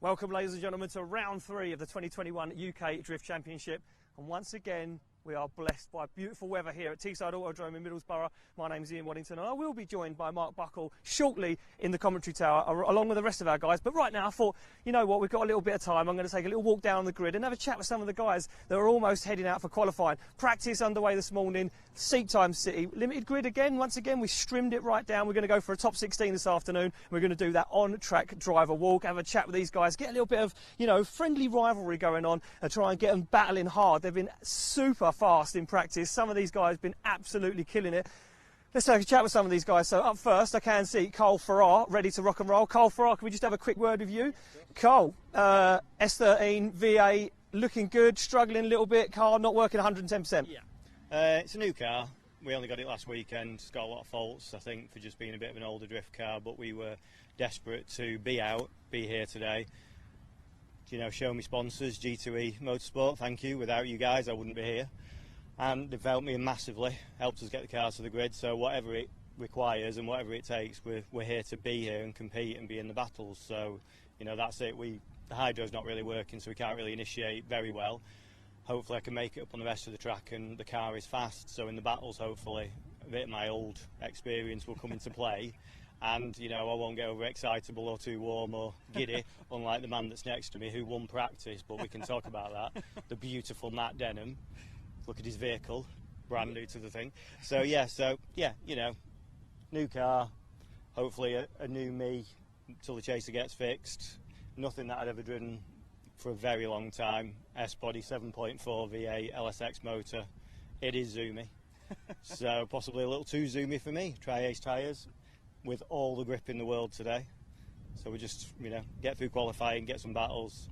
Welcome, ladies and gentlemen, to round 3 of the 2021 UK Drift Championship. And once again, we are blessed by beautiful weather here at Teeside Autodrome in Middlesbrough. My name's Ian Waddington, and I will be joined by Mark Buckle shortly in the commentary tower, along with the rest of our guys. But right now, I thought, you know what, we've got a little bit of time. I'm going to take a little walk down the grid and have a chat with some of the guys that are almost heading out for qualifying. Practice underway this morning, seat time city. Limited grid again. Once again, we trimmed it right down. We're going to go for a top 16 this afternoon. We're going to do that on-track driver walk, have a chat with these guys, get a little bit of, you know, friendly rivalry going on and try and get them battling hard. They've been super fast in practice. Some of these guys have been absolutely killing it. Let's take a chat with some of these guys. So up first, I can see Cole Farrar, ready to rock and roll. Cole Farrar, can we just have a quick word with you? Cole, S13, V8, looking good, struggling a little bit, car not working 110%. Yeah, it's a new car. We only got it last weekend. It's got a lot of faults, I think, for just being a bit of an older drift car, but we were desperate to be here today. You know, show me sponsors, G2E Motorsport, thank you. Without you guys, I wouldn't be here. And they've helped me massively, helped us get the car to the grid, so whatever it requires and whatever it takes, we're here to be here and compete and be in the battles. So, you know, that's it. The hydro's not really working, so we can't really initiate very well. Hopefully I can make it up on the rest of the track, and the car is fast, so in the battles, hopefully, a bit of my old experience will come into play. And, you know, I won't get overexcitable or too warm or giddy, unlike the man that's next to me who won practice, but we can talk about that. The beautiful Matt Denham. Look at his vehicle, brand new to the thing. So yeah, you know, new car, hopefully a new me until the chaser gets fixed. Nothing that I'd ever driven for a very long time. S-body 7.4 V8 LSX motor. It is zoomy. So possibly a little too zoomy for me. Tri-Ace tyres with all the grip in the world today. So we just, you know, get through qualifying, get some battles,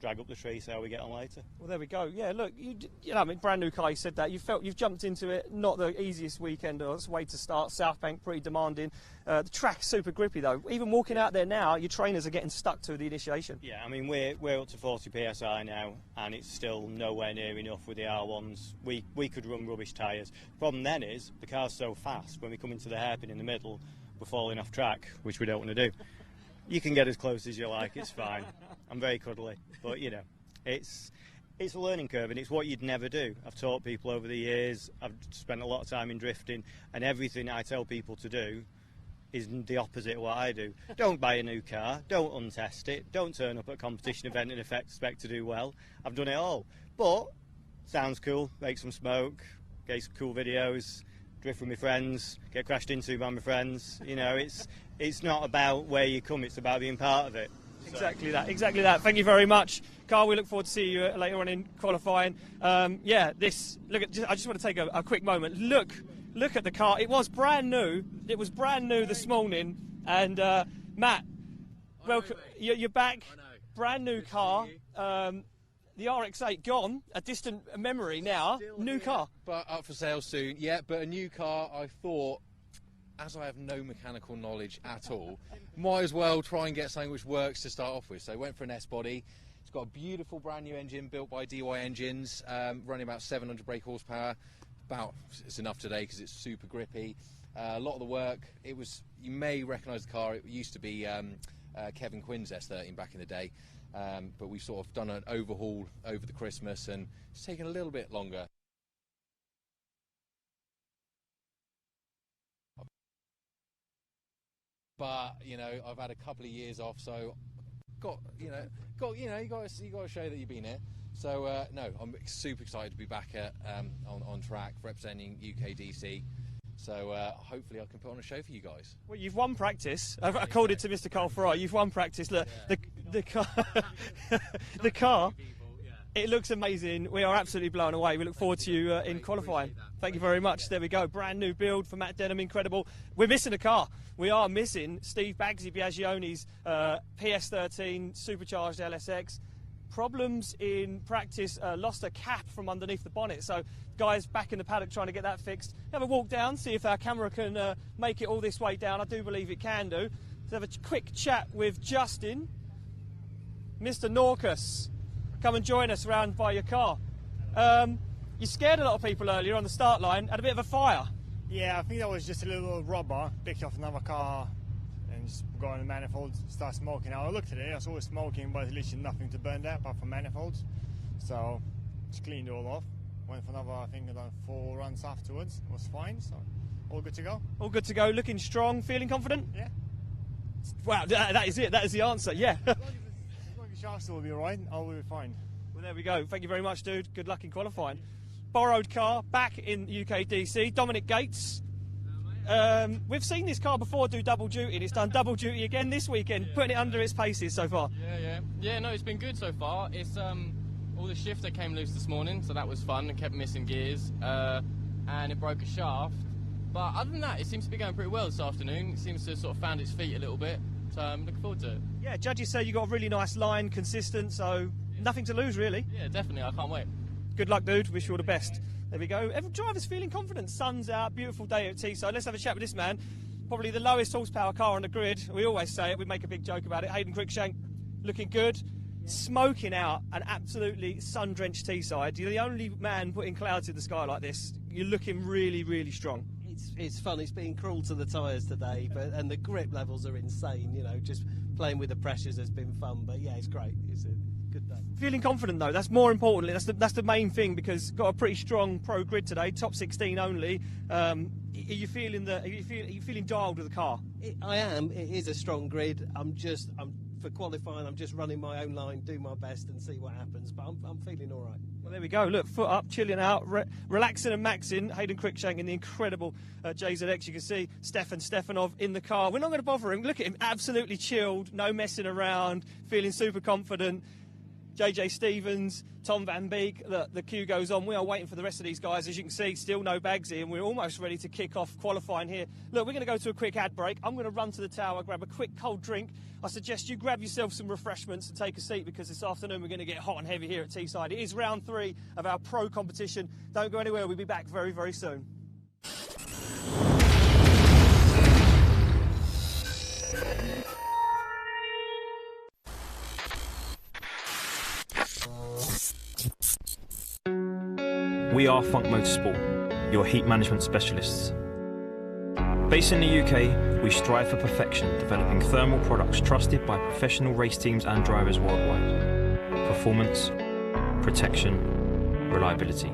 drag up the tree, see how we get on later. Well, there we go. Yeah, look, you know, I mean, brand new car, you said that. You've jumped into it, not the easiest weekend or way to start. South Bank, pretty demanding. The track's super grippy, though. Even walking out there now, your trainers are getting stuck to the initiation. Yeah, I mean, we're up to 40 PSI now, and it's still nowhere near enough with the R1s. We could run rubbish tyres. Problem then is, the car's so fast, when we come into the hairpin in the middle, we're falling off track, which we don't want to do. You can get as close as you like, it's fine. I'm very cuddly, but you know, it's a learning curve, and it's what you'd never do. I've taught people over the years, I've spent a lot of time in drifting, and everything I tell people to do is the opposite of what I do. Don't buy a new car, don't untest it, don't turn up at a competition event and expect to do well. I've done it all, but sounds cool, make some smoke, get some cool videos, drift with my friends, get crashed into by my friends. You know, it's not about where you come, it's about being part of it. So. Exactly that. Thank you very much, Carl. We look forward to seeing you later on in qualifying. Yeah, I just want to take a quick moment. Look at the car. It was brand new. It was brand new this morning. And Matt, welcome. You're back. Brand new car. The RX-8 gone, a distant memory now, new car. But up for sale soon, yeah, but a new car, I thought, as I have no mechanical knowledge at all, might as well try and get something which works to start off with. So I went for an S-body. It's got a beautiful brand new engine built by DY Engines, running about 700 brake horsepower. It's enough today because it's super grippy. A lot of the work, you may recognise the car, it used to be Kevin Quinn's S13 back in the day. But we've sort of done an overhaul over the Christmas, and it's taken a little bit longer. But you know, I've had a couple of years off, so you got to show that you've been here. So no, I'm super excited to be back on track representing UKDC. So hopefully I can put on a show for you guys. Well, you've won practice. According to Mr. Cole Farrar, you've won practice. Look, the car, it looks amazing. We are absolutely blown away. We look forward to you in qualifying. Thank you very much. There we go. Brand new build for Matt Denham. Incredible. We're missing a car. We are missing Steve Baggsy Biagione's PS13 supercharged LSX. Problems in practice, lost a cap from underneath the bonnet, so guys back in the paddock trying to get that fixed. Have a walk down, see if our camera can make it all this way down. I do believe it can do. Let's have a quick chat with Justin. Mr. Norcus, come and join us around by your car. You scared a lot of people earlier on the start line, had a bit of a fire. Yeah, I think that was just a little rubber picked off another car and just go on the manifolds, start smoking. Now I looked today, I saw it smoking, but literally nothing to burn there apart from manifolds. So just cleaned it all off. Went for another, I think, 4 runs afterwards. It was fine, so all good to go. All good to go, looking strong, feeling confident? Yeah. Wow, that is it, that is the answer, yeah. As long as Shasta will be alright, I will be fine. Well, there we go. Thank you very much, dude. Good luck in qualifying. Borrowed car, back in UKDC. Dominic Gates. We've seen this car before do double duty, and it's done double duty again this weekend, putting it under its paces so far. Yeah, no, it's been good so far. It's all the shifter came loose this morning, so that was fun and kept missing gears, and it broke a shaft. But other than that, it seems to be going pretty well this afternoon. It seems to have sort of found its feet a little bit, so I'm looking forward to it. Yeah, judges say you got a really nice line, consistent, so nothing to lose really. Yeah, definitely, I can't wait. Good luck, dude. Wish you all the best. There we go. Every driver's feeling confident. Sun's out, beautiful day at Teeside. Let's have a chat with this man. Probably the lowest horsepower car on the grid. We always say it. We make a big joke about it. Hayden Cruikshank, looking good. Smoking out an absolutely sun-drenched Teeside. You're the only man putting clouds in the sky like this. You're looking really, really strong. It's fun. It's been cruel to the tyres today, and the grip levels are insane. You know, just playing with the pressures has been fun. But yeah, it's great. It's a good day. Feeling confident though. That's more importantly. That's the main thing, because got a pretty strong pro grid today. Top 16 only. Are you feeling are you feeling dialed with the car? I am. It is a strong grid. I'm for qualifying. I'm just running my own line, do my best, and see what happens. But I'm feeling all right. Well, there we go. Look, foot up, chilling out, relaxing and maxing. Hayden Cruikshank in the incredible JZX. You can see Stefan Stefanov in the car. We're not going to bother him. Look at him, absolutely chilled, no messing around, feeling super confident. JJ Stevens, Tom Van Beek, the queue goes on. We are waiting for the rest of these guys. As you can see, still no bags in. We're almost ready to kick off qualifying here. Look, we're going to go to a quick ad break. I'm going to run to the tower, grab a quick cold drink. I suggest you grab yourself some refreshments and take a seat, because this afternoon we're going to get hot and heavy here at Teeside. It is round 3 of our pro competition. Don't go anywhere. We'll be back very, very soon. We are Funk Motorsport, your heat management specialists. Based in the UK, we strive for perfection, developing thermal products trusted by professional race teams and drivers worldwide. Performance, protection, reliability.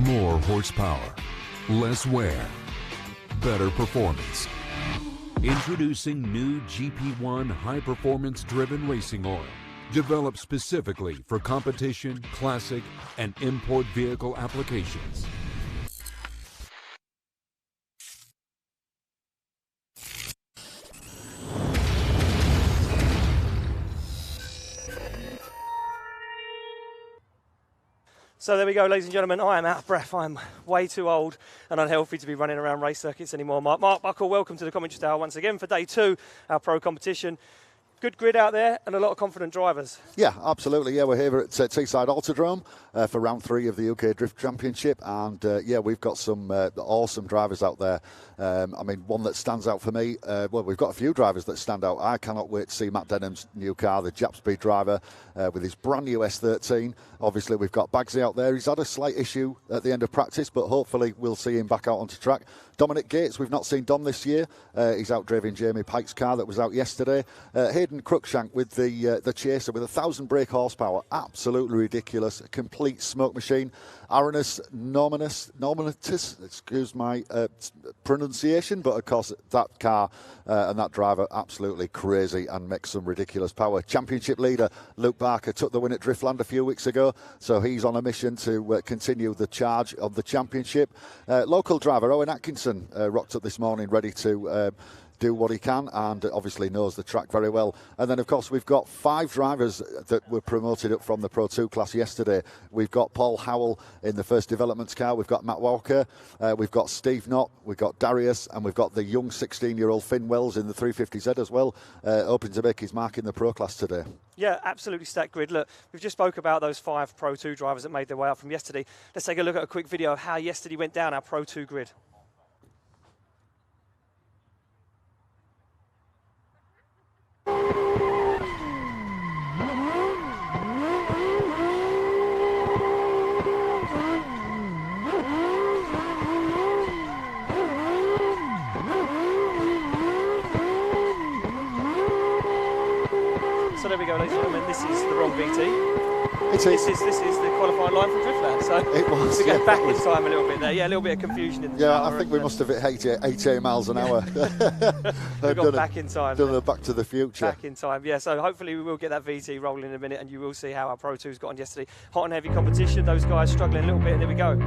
More horsepower, less wear, better performance. Introducing new GP1 high-performance driven racing oil, developed specifically for competition, classic, and import vehicle applications. So there we go, ladies and gentlemen. I am out of breath. I'm way too old and unhealthy to be running around race circuits anymore. Mark Buckle, welcome to the commentary tower once again for day 2, our pro competition. good grid out there and a lot of confident drivers. Yeah, absolutely. Yeah, we're here at Teeside Autodrome for round 3 of the UK Drift Championship, and yeah, we've got some awesome drivers out there. I mean, one that stands out for me, well, we've got a few drivers that stand out. I cannot wait to see Matt Denham's new car, the Jap Speed driver, with his brand new S13. Obviously, we've got Bagsy out there. He's had a slight issue at the end of practice, but hopefully we'll see him back out onto track. Dominic Gates, we've not seen Dom this year. He's out driving Jamie Pike's car that was out yesterday. Hayden Cruikshank with the Chaser with 1,000 brake horsepower. Absolutely ridiculous. A complete smoke machine. Aranus Normatus, excuse my pronunciation, but of course that car and that driver absolutely crazy and makes some ridiculous power. Championship leader Luke Barker took the win at Driftland a few weeks ago, so he's on a mission to continue the charge of the championship. Local driver Owen Atkinson rocked up this morning ready to do what he can, and obviously knows the track very well. And then, of course, we've got 5 drivers that were promoted up from the Pro 2 class yesterday. We've got Paul Howell in the first developments car. We've got Matt Walker. We've got Steve Knott. We've got Darius. And we've got the young 16-year-old Finn Wells in the 350Z as well, hoping to make his mark in the Pro class today. Yeah, absolutely stacked grid. Look, we've just spoke about those 5 Pro 2 drivers that made their way up from yesterday. Let's take a look at a quick video of how yesterday went down, our Pro 2 grid. So there we go, ladies and gentlemen. This is the wrong VT. This is the qualifying line from Driftland. So it was. We go back in time a little bit there. Yeah, a little bit of confusion in the I think we must have hit 88 miles an hour. We've gone back in time. Done a Back to the Future. Back in time, yeah. So hopefully we will get that VT rolling in a minute, and you will see how our Pro 2's got on yesterday. Hot and heavy competition. Those guys struggling a little bit, and there we go.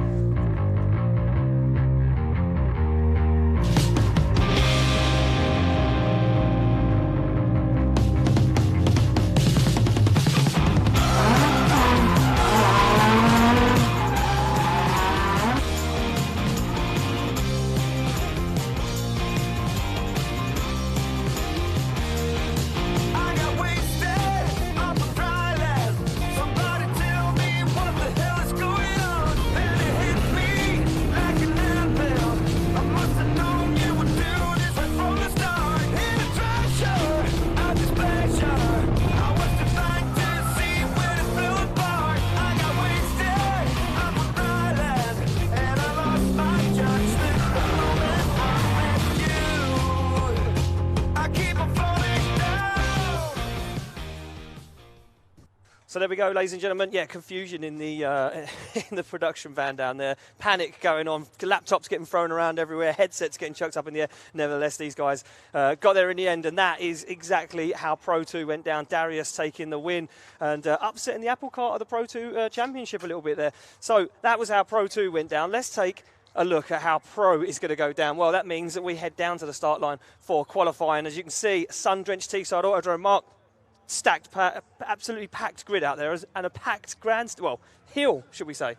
So there we go, ladies and gentlemen. Yeah, confusion in the in the production van down there. Panic going on. Laptops getting thrown around everywhere. Headsets getting chucked up in the air. Nevertheless, these guys got there in the end, and that is exactly how Pro 2 went down. Darius taking the win and upsetting the apple cart of the Pro 2 Championship a little bit there. So that was how Pro 2 went down. Let's take a look at how Pro is going to go down. Well, that means that we head down to the start line for qualifying. As you can see, sun-drenched Teeside Autodrome. Mark, stacked, absolutely packed grid out there, and a packed hill, should we say.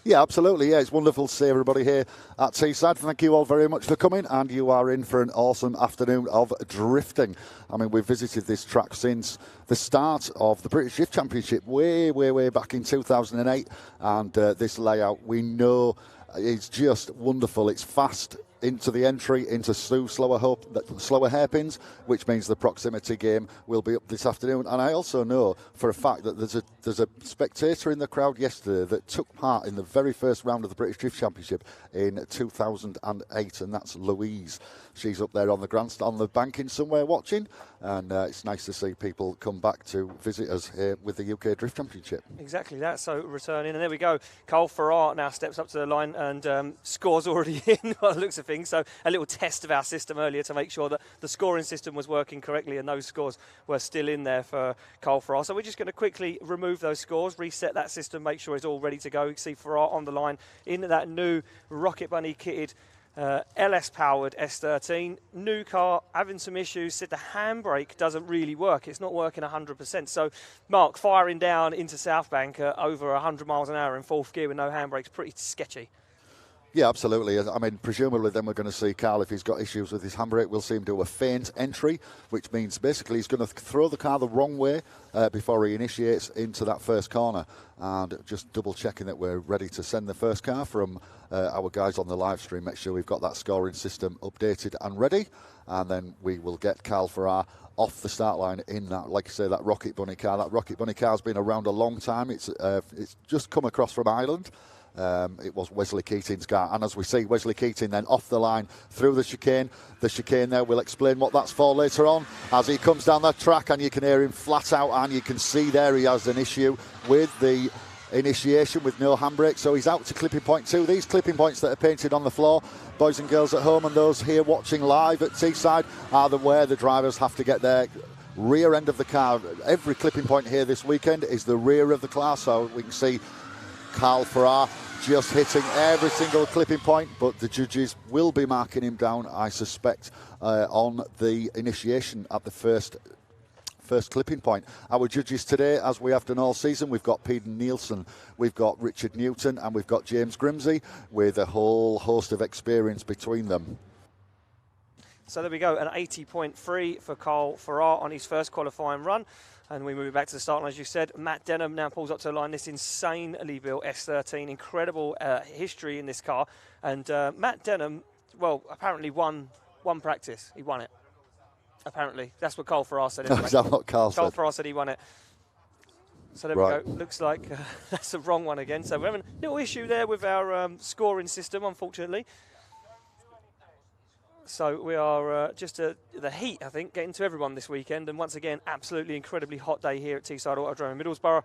Yeah, absolutely. Yeah, it's wonderful to see everybody here at Teeside. Thank you all very much for coming, and you are in for an awesome afternoon of drifting. I mean, we've visited this track since the start of the British Drift Championship way back in 2008, and this layout, we know, is just wonderful. It's fast into the entry, into slower hairpins, which means the proximity game will be up this afternoon. And I also know for a fact that there's a spectator in the crowd yesterday that took part in the very first round of the British Drift Championship in 2008, and that's Louise. She's up there on the grandstand, on the banking somewhere watching, and it's nice to see people come back to visit us here with the UK Drift Championship. Exactly that, so returning, and there we go. Cole Farrar now steps up to the line and scores already in by the looks of things. So a little test of our system earlier to make sure that the scoring system was working correctly, and those scores were still in there for Cole Farrar. So we're just going to quickly remove those scores, reset that system, make sure it's all ready to go. You can see Farrar on the line in that new Rocket Bunny kitted LS-powered S13. New car, having some issues. Said the handbrake doesn't really work. It's not working 100%. So, Mark, firing down into South Bank over 100 miles an hour in fourth gear with no handbrake's pretty sketchy. Yeah, absolutely. I mean, presumably then we're going to see Carl, if he's got issues with his handbrake, we'll see him do a feint entry, which means basically he's going to throw the car the wrong way before he initiates into that first corner. And just double checking that we're ready to send the first car from our guys on the live stream. Make sure we've got that scoring system updated and ready. And then we will get Carl Farrar off the start line in that, like I say, that Rocket Bunny car. That Rocket Bunny car's been around a long time. It's just come across from Ireland. It was Wesley Keating's car, and as we see Wesley Keating then off the line through the chicane there, we'll explain what that's for later on as he comes down that track, and you can hear him flat out, and you can see there he has an issue with the initiation with no handbrake, so he's out to clipping point 2. These clipping points that are painted on the floor, boys and girls at home and those here watching live at Teeside, are where the drivers have to get their rear end of the car. Every clipping point here this weekend is the rear of the car, so we can see Carl Farrar just hitting every single clipping point, but the judges will be marking him down, I suspect, on the initiation at the first clipping point. Our judges today, as we have done all season, we've got Peden Nielsen, we've got Richard Newton, and we've got James Grimsey, with a whole host of experience between them. So there we go, an 80.3 for Carl Farrar on his first qualifying run. And we move back to the start line, as you said. Matt Denham now pulls up to the line. This insanely built S13, incredible history in this car. And Matt Denham, well, apparently won practice. He won it. Apparently, that's what Carl Farrar said. Anyway. Is that what Carl said? Carl Farrar said he won it. So there we go. Looks like that's the wrong one again. So we're having a little issue there with our scoring system, unfortunately. So we are just the heat, I think, getting to everyone this weekend. And once again, absolutely incredibly hot day here at Teeside Autodrome in Middlesbrough.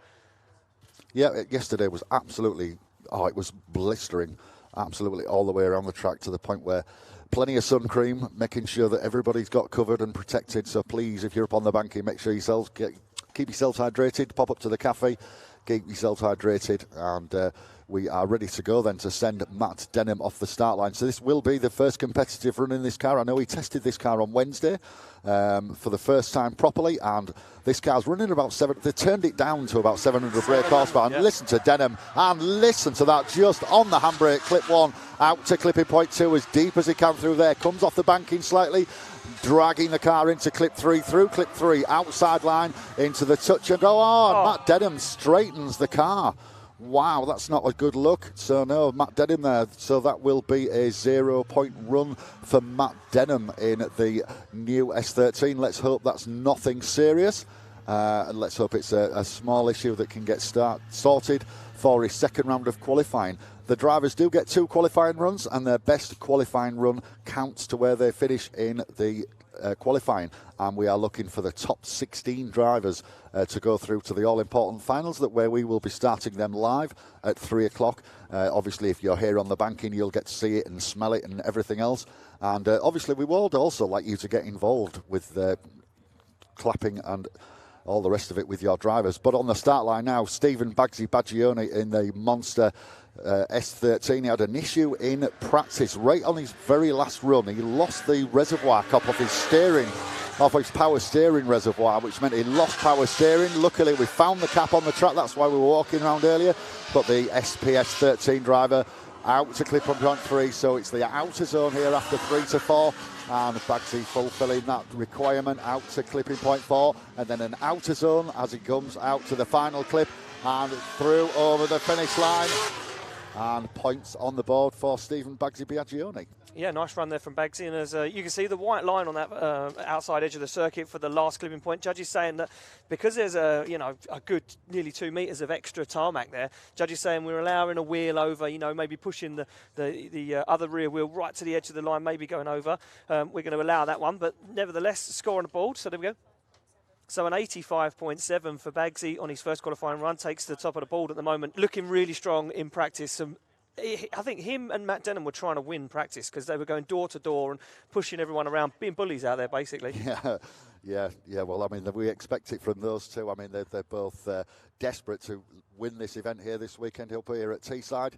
Yeah, yesterday was absolutely, it was blistering, absolutely all the way around the track, to the point where plenty of sun cream, making sure that everybody's got covered and protected. So please, if you're up on the banking, make sure keep yourselves hydrated, pop up to the cafe, keep yourselves hydrated, and we are ready to go then to send Matt Denham off the start line. So this will be the first competitive run in this car. I know he tested this car on Wednesday for the first time properly, and this car's running about 7. They turned it down to about 700 brake horsepower. And listen to Denham, and listen to that, just on the handbrake, clip 1, out to clipping point 2 as deep as he can through there. Comes off the banking slightly, dragging the car into clip 3, through clip 3, outside line, into the touch and go on. Matt Denham straightens the car. Wow, that's not a good look. So no, Matt Denham there. So that will be a 0-point run for Matt Denham in the new S13. Let's hope that's nothing serious. And let's hope it's a small issue that can get sorted for his second round of qualifying. The drivers do get 2 qualifying runs, and their best qualifying run counts to where they finish in the qualifying, and we are looking for the top 16 drivers to go through to the all-important finals, where we will be starting them live at 3 o'clock. Obviously, if you're here on the banking, you'll get to see it and smell it and everything else. And obviously, we would also like you to get involved with clapping and all the rest of it with your drivers. But on the start line now, Stephen Bagsy Baggioni in the Monster S13. He had an issue in practice right on his very last run. He lost the reservoir cap off his steering, off his power steering reservoir, which meant he lost power steering. Luckily, we found the cap on the track. That's why we were walking around earlier. But the SPS 13 driver out to clip on point 3, so it's the outer zone here after 3 to 4. And Bagsy fulfilling that requirement, out to clipping point 4, and then an outer zone as he comes out to the final clip and through over the finish line. And points on the board for Stephen Bagsy Baggioni. Yeah, nice run there from Bagsy. And as you can see, the white line on that outside edge of the circuit for the last clipping point. Judges saying that because there's a good nearly 2 metres of extra tarmac there, judges saying we're allowing a wheel over, maybe pushing the other rear wheel right to the edge of the line, maybe going over. We're going to allow that one, but nevertheless, score on the board. So there we go. So an 85.7 for Bagsy on his first qualifying run, takes the top of the board at the moment. Looking really strong in practice. I think him and Matt Denham were trying to win practice because they were going door to door and pushing everyone around, being bullies out there, basically. Yeah. Well, I mean, we expect it from those two. I mean, they're both desperate to win this event here this weekend. He'll be here at Teeside.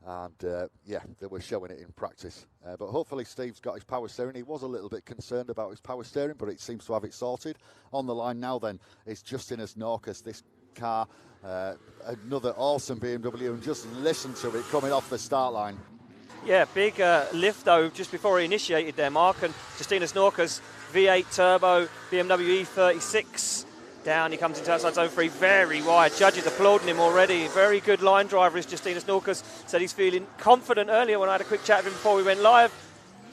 And, they were showing it in practice. But hopefully Steve's got his power steering. He was a little bit concerned about his power steering, but it seems to have it sorted. On the line now, then, is Justinas Norcus. This car, another awesome BMW, and just listen to it coming off the start line. Yeah, big lift though just before he initiated there, Mark, and Justina Snorkers V8 turbo BMW E36 down. He comes into outside zone 3, very wide. Judges applauding him already. Very good line driver is Justina Snorkers. Said he's feeling confident earlier when I had a quick chat with him before we went live.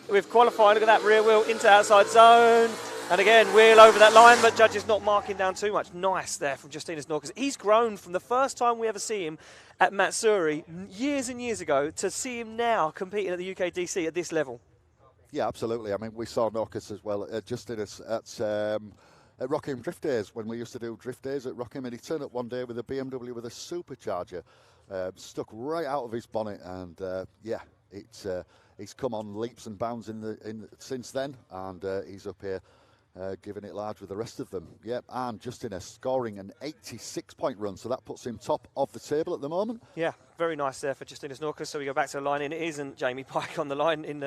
With qualifying, look at that rear wheel into outside zone. And again, wheel over that line, but judges not marking down too much. Nice there from Justina Snorkers. He's grown from the first time we ever see him at Matsuri years and years ago to see him now competing at the UKDC at this level. Yeah, absolutely. I mean, we saw Norcus as well, Justin, at Rockham Drift Days, when we used to do Drift Days at Rockham, and he turned up one day with a BMW with a supercharger stuck right out of his bonnet, and he's come on leaps and bounds since then, and he's up here giving it large with the rest of them. Yep, and Justin scoring an 86-point run, so that puts him top of the table at the moment. Yeah, very nice there for Justina Snorkers. So we go back to the line, and it isn't Jamie Pike on the line in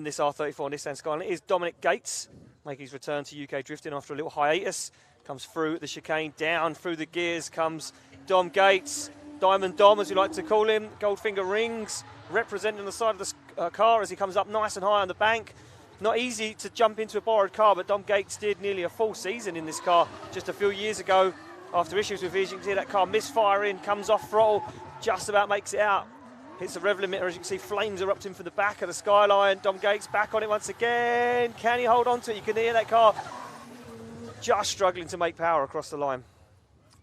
this R34 Nissan Skyline. It is Dominic Gates making his return to UK drifting after a little hiatus. Comes through the chicane, down through the gears comes Dom Gates, Diamond Dom as we like to call him. Goldfinger rings representing the side of the car as he comes up nice and high on the bank. Not easy to jump into a borrowed car, but Dom Gates did nearly a full season in this car just a few years ago. After issues with his, you can see that car misfiring, comes off throttle, just about makes it out. Hits the rev limiter, as you can see, flames erupting from the back of the Skyline. Dom Gates back on it once again. Can he hold on to it? You can hear that car just struggling to make power across the line.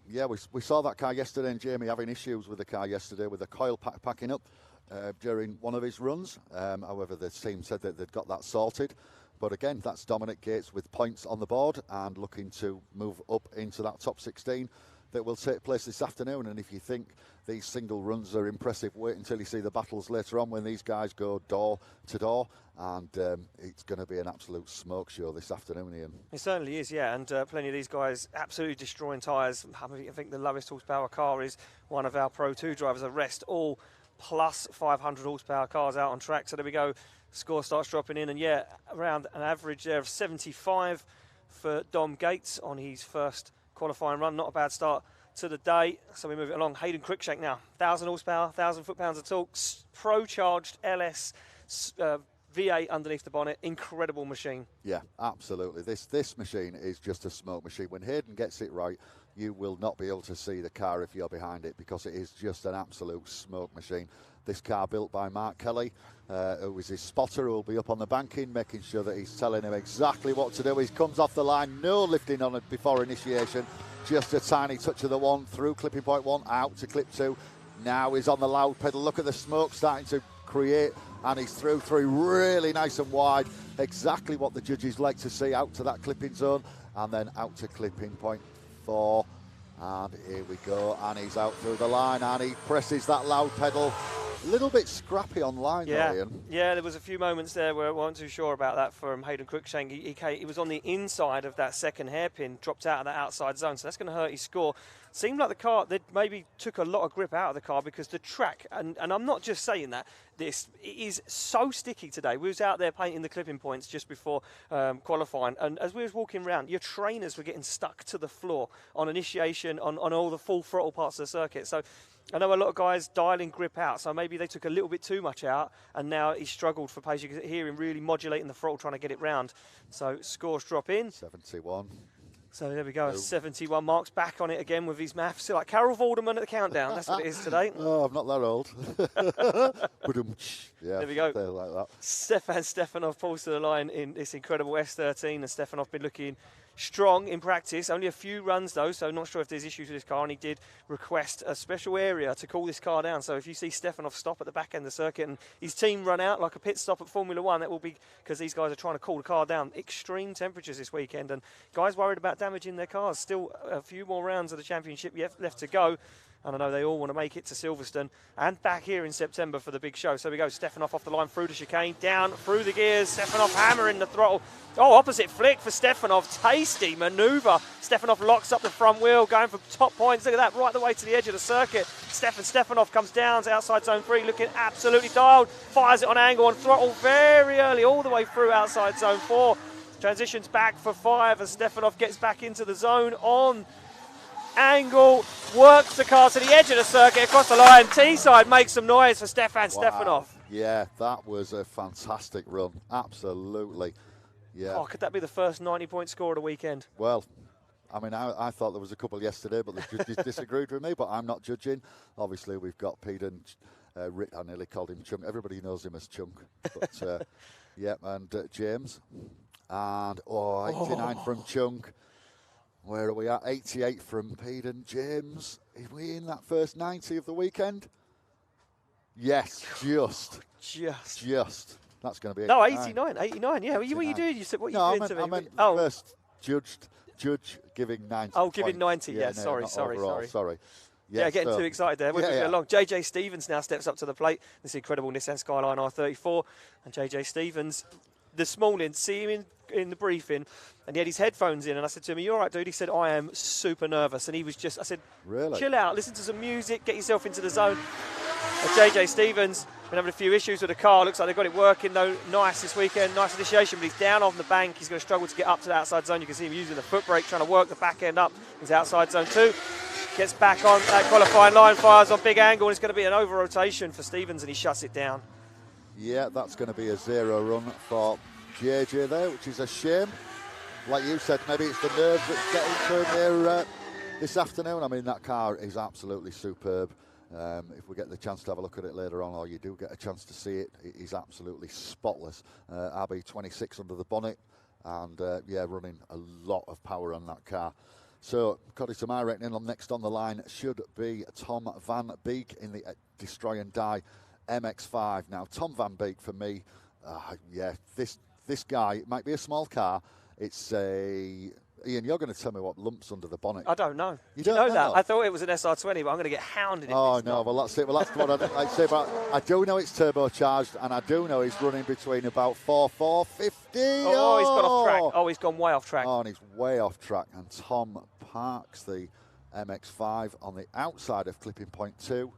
Yeah, we saw that car yesterday, and Jamie having issues with the car yesterday with the coil packing up during one of his runs. However, the team said that they'd got that sorted. But again, that's Dominic Gates with points on the board and looking to move up into that top 16 that will take place this afternoon. And if you think these single runs are impressive, wait until you see the battles later on when these guys go door to door, and it's going to be an absolute smoke show this afternoon, Ian. It certainly is, yeah, and plenty of these guys absolutely destroying tyres. I think the lowest horsepower car is one of our Pro 2 drivers. The rest all plus 500 horsepower cars out on track. So there we go, score starts dropping in, and yeah, around an average there of 75 for Dom Gates on his first qualifying run. Not a bad start to the day. So we move it along. Hayden Cruikshank now, 1,000 horsepower, 1,000 foot-pounds of torque, pro-charged LS V8 underneath the bonnet. Incredible machine. Yeah, absolutely. This machine is just a smoke machine. When Hayden gets it right, you will not be able to see the car if you're behind it, because it is just an absolute smoke machine. This car built by Mark Kelly, who is his spotter, who will be up on the banking, making sure that he's telling him exactly what to do. He comes off the line, no lifting on it before initiation, just a tiny touch of the one, through clipping point 1, out to clip 2. Now he's on the loud pedal. Look at the smoke starting to create, and he's through really nice and wide. Exactly what the judges like to see, out to that clipping zone, and then out to clipping point 4. And here we go, and he's out through the line, and he presses that loud pedal. A little bit scrappy on line, yeah. though, Ian. Yeah, there was a few moments there where I wasn't too sure about that from Hayden Cruikshank. He was on the inside of that second hairpin, dropped out of that outside zone, so that's going to hurt his score. Seemed like the car, they maybe took a lot of grip out of the car, because the track, and I'm not just saying that, it is so sticky today. We was out there painting the clipping points just before qualifying, and as we was walking around, your trainers were getting stuck to the floor on initiation, on all the full throttle parts of the circuit. So I know a lot of guys dialing grip out, so maybe they took a little bit too much out, and now he struggled for pace. You can hear him really modulating the throttle, trying to get it round. So scores drop in. 71. So there we go, 71. Mark's back on it again with his maths. So like Carol Vorderman at the countdown. That's what it is today. Oh, I'm not that old. Yeah, there we go. Like that. Stefan Stefanov pulls to the line in this incredible S13, and Stefanov been looking strong in practice. Only a few runs though, so not sure if there's issues with this car, and he did request a special area to cool this car down. So if you see Stefanov stop at the back end of the circuit and his team run out like a pit stop at Formula 1, that will be because these guys are trying to cool the car down. Extreme temperatures this weekend, and guys worried about damaging their cars. Still a few more rounds of the championship left to go. And I know they all want to make it to Silverstone and back here in September for the big show. So we go, Stefanov off the line, through the chicane, down through the gears. Stefanov hammering the throttle. Oh, opposite flick for Stefanov. Tasty manoeuvre. Stefanov locks up the front wheel, going for top points. Look at that, right the way to the edge of the circuit. Stefanov comes down to outside zone 3, looking absolutely dialed. Fires it on angle, on throttle very early, all the way through outside zone 4. Transitions back for 5 as Stefanov gets back into the zone on angle, works the car to the edge of the circuit across the line. Teeside makes some noise for Stefanov. Yeah, that was a fantastic run. Absolutely. Yeah. Oh, could that be the first 90-point score of the weekend? Well, I mean, I thought there was a couple yesterday, but the judges disagreed with me, but I'm not judging. Obviously, we've got Pete and I nearly called him Chunk. Everybody knows him as Chunk. But, yeah, and James. And, 89 from Chunk. Where are we at? 88 from Pete and James. Are we in that first 90 of the weekend? Yes, just. That's going to be No, 89, yeah. What are you doing? You said, what are you doing to me? I meant first judge giving 90. Oh, giving 90, yeah, sorry. Yeah, getting too excited there. We're moving along. JJ Stevens now steps up to the plate. This incredible Nissan Skyline R34. And JJ Stevens, this morning, see him in the briefing, and he had his headphones in, and I said to him, "Are you all right, dude?" He said, "I am super nervous." And he was just, I said, "Really? Chill out, listen to some music, get yourself into the zone." JJ Stevens been having a few issues with the car. Looks like they've got it working though. Nice this weekend, nice initiation, but he's down on the bank. He's going to struggle to get up to the outside zone. You can see him using the foot brake, trying to work the back end up. He's outside zone 2. Gets back on that qualifying line, fires on big angle, and it's going to be an over rotation for Stevens, and he shuts it down. Yeah, that's going to be a 0 run for JJ there, which is a shame. Like you said, maybe it's the nerves that's getting to him here this afternoon. I mean, that car is absolutely superb. If we get the chance to have a look at it later on, or you do get a chance to see it, it is absolutely spotless. RB26 under the bonnet, and running a lot of power on that car. So, according to my reckoning, next on the line should be Tom Van Beek in the Destroy and Die MX-5. Now, Tom Van Beek, for me, this guy, it might be a small car. It's a... Ian, you're going to tell me what lumps under the bonnet. I don't know. You don't know that? I thought it was an SR20, but I'm going to get hounded. Oh, no, well, that's it. Well, that's what I'd say. But I do know it's turbocharged, and I do know he's running between about 450. Oh, he's gone off track. Oh, he's gone way off track. Oh, and he's way off track. And Tom parks the MX-5 on the outside of clipping point 2.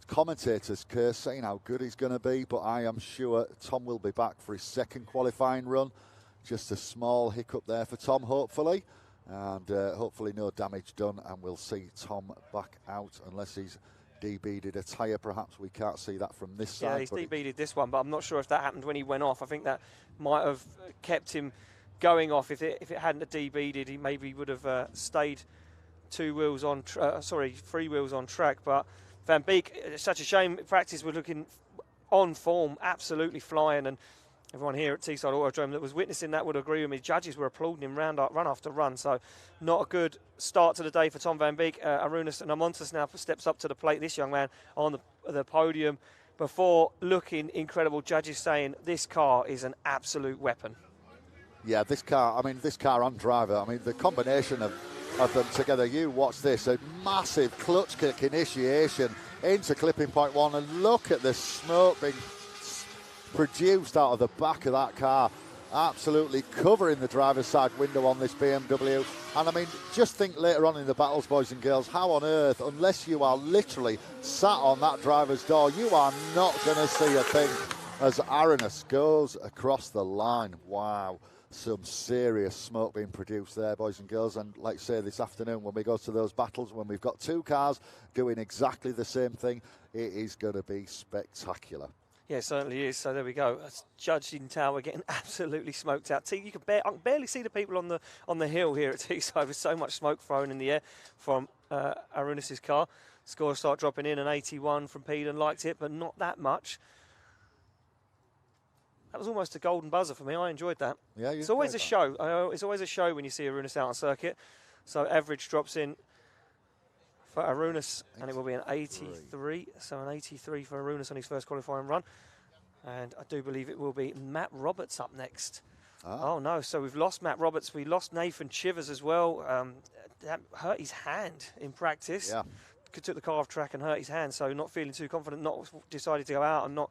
Commentators curse saying how good he's going to be, but I am sure Tom will be back for his second qualifying run. Just a small hiccup there for Tom, hopefully, and hopefully no damage done, and we'll see Tom back out unless he's de-beaded a tyre. Perhaps we can't see that from this side. Yeah, he's de-beaded this one, but I'm not sure if that happened when he went off. I think that might have kept him going off. If it hadn't de-beaded, he maybe would have stayed 3 wheels on track. But Van Beek, it's such a shame. In practice, we're looking on form, absolutely flying, and everyone here at Teeside Autodrome that was witnessing that would agree with me. Judges were applauding him run after run, so not a good start to the day for Tom Van Beek. Arunas Namontas now steps up to the plate. This young man on the podium before looking incredible. Judges saying this car is an absolute weapon. Yeah, this car and driver, I mean, the combination of them together, you watch this, a massive clutch kick initiation into clipping point 1, and look at the smoke being produced out of the back of that car, absolutely covering the driver's side window on this BMW. And I mean, just think later on in the battles, boys and girls, how on earth, unless you are literally sat on that driver's door, you are not going to see a thing as Arunas goes across the line. Wow, some serious smoke being produced there, boys and girls. And like I say, this afternoon when we go to those battles, when we've got 2 cars doing exactly the same thing, it is going to be spectacular. Yeah, it certainly is. So there we go. Judging tower getting absolutely smoked out. You can I can barely see the people on the hill here at Teeside with so much smoke thrown in the air from Arunas' car. Scores start dropping in, an 81 from Peden, liked it, but not that much. That was almost a golden buzzer for me. I enjoyed that. Yeah, it's always a show. It's always a show when you see Arunas out on circuit. So average drops in for Arunas, and it will be an 83. So an 83 for Arunas on his first qualifying run. And I do believe it will be Matt Roberts up next. Oh, no. So we've lost Matt Roberts. We lost Nathan Chivers as well. That hurt his hand in practice. Yeah. Took the car off track and hurt his hand. So not feeling too confident, decided to go out and not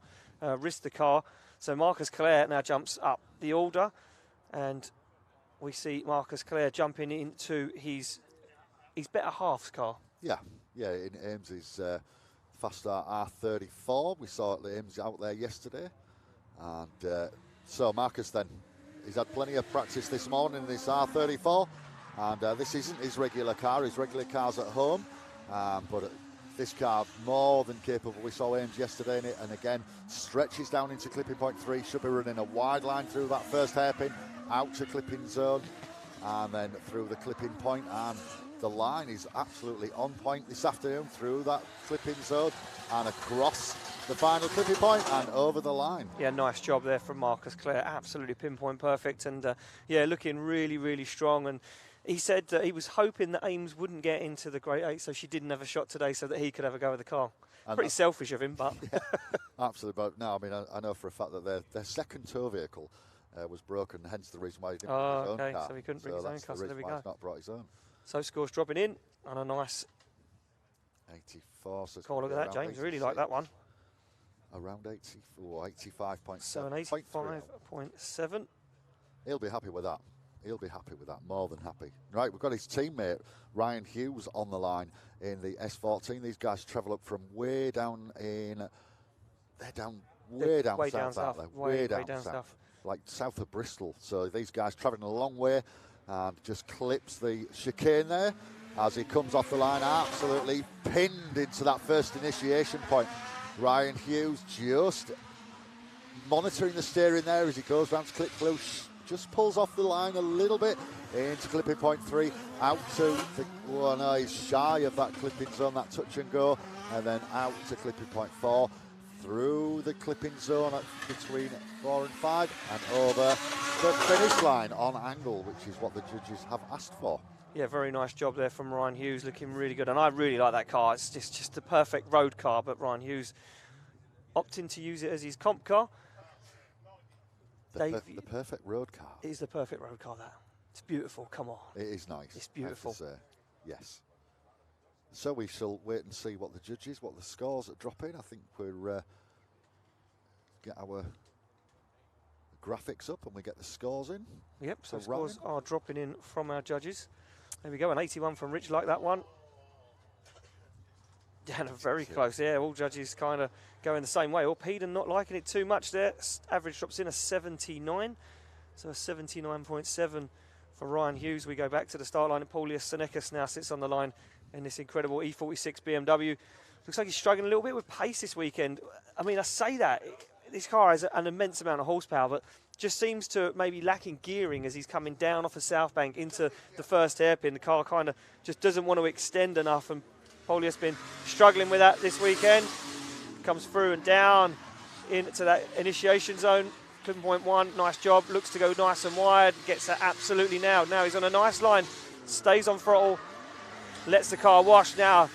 risk the car. So Marcus Clare now jumps up the order. And we see Marcus Clare jumping into his better half's car. Yeah, in Ames's Fast-Start R34. We saw Ames out there yesterday. And so Marcus then, he's had plenty of practice this morning in this R34. And this isn't his regular car. His regular car's at home. But this car more than capable. We saw Ames yesterday in it, and again stretches down into clipping point 3. Should be running a wide line through that first hairpin, out to clipping zone, and then through the clipping point. And the line is absolutely on point this afternoon, through that clipping zone and across the final clipping point and over the line. Yeah, nice job there from Marcus Clare. Absolutely pinpoint perfect, and yeah, looking really, really strong. And he said that he was hoping that Ames wouldn't get into the Great 8, so she didn't have a shot today, so that he could have a go with the car. And pretty selfish of him, but yeah, absolutely. But no, I mean, I know for a fact that their second tow vehicle was broken, hence the reason why he didn't bring his own car. So he couldn't bring his own car. So there we go. He's not brought his own. So scores dropping in on a nice 84. So oh, look at that, James. 86. Really like that one. Around 84, 85.7. So an 85.7. He'll be happy with that. He'll be happy with that, more than happy. Right, we've got his teammate Ryan Hughes on the line in the S14. These guys travel up from way down in. They're down way down south, aren't they? Way down south, like south of Bristol. So these guys travelling a long way, and just clips the chicane there as he comes off the line, absolutely pinned into that first initiation point. Ryan Hughes just monitoring the steering there as he goes round to clip blue, just pulls off the line a little bit into clipping point 3, out to the, oh no, he's shy of that clipping zone, that touch and go, and then out to clipping point 4, through the clipping zone between 4 and 5, and over the finish line on angle, which is what the judges have asked for. Yeah, very nice job there from Ryan Hughes, looking really good. And I really like that car. It's just the perfect road car, but Ryan Hughes opting to use it as his comp car. The perfect road car. It is the perfect road car, that. It's beautiful, come on. It is nice. It's beautiful. Yes. So we shall wait and see what the judges, what the scores that drop in. I think we're get our graphics up and we get the scores in. Yep, so scores are dropping in from our judges. There we go, an 81 from Rich, like that one. Yeah, very close, yeah, all judges kind of going the same way. Peden not liking it too much there. Average drops in a 79, so a 79.7 for Ryan Hughes. We go back to the start line, and Paulius Senekis now sits on the line in this incredible E46 BMW. Looks like he's struggling a little bit with pace this weekend. I mean, I say that, this car has an immense amount of horsepower, but just seems to maybe lacking gearing as he's coming down off a South Bank into the first hairpin. The car kind of just doesn't want to extend enough, and Paulius been struggling with that this weekend. Comes through and down into that initiation zone. Clipping point 1, nice job. Looks to go nice and wide. Gets that absolutely nailed. Now he's on a nice line. Stays on throttle. Lets the car wash now.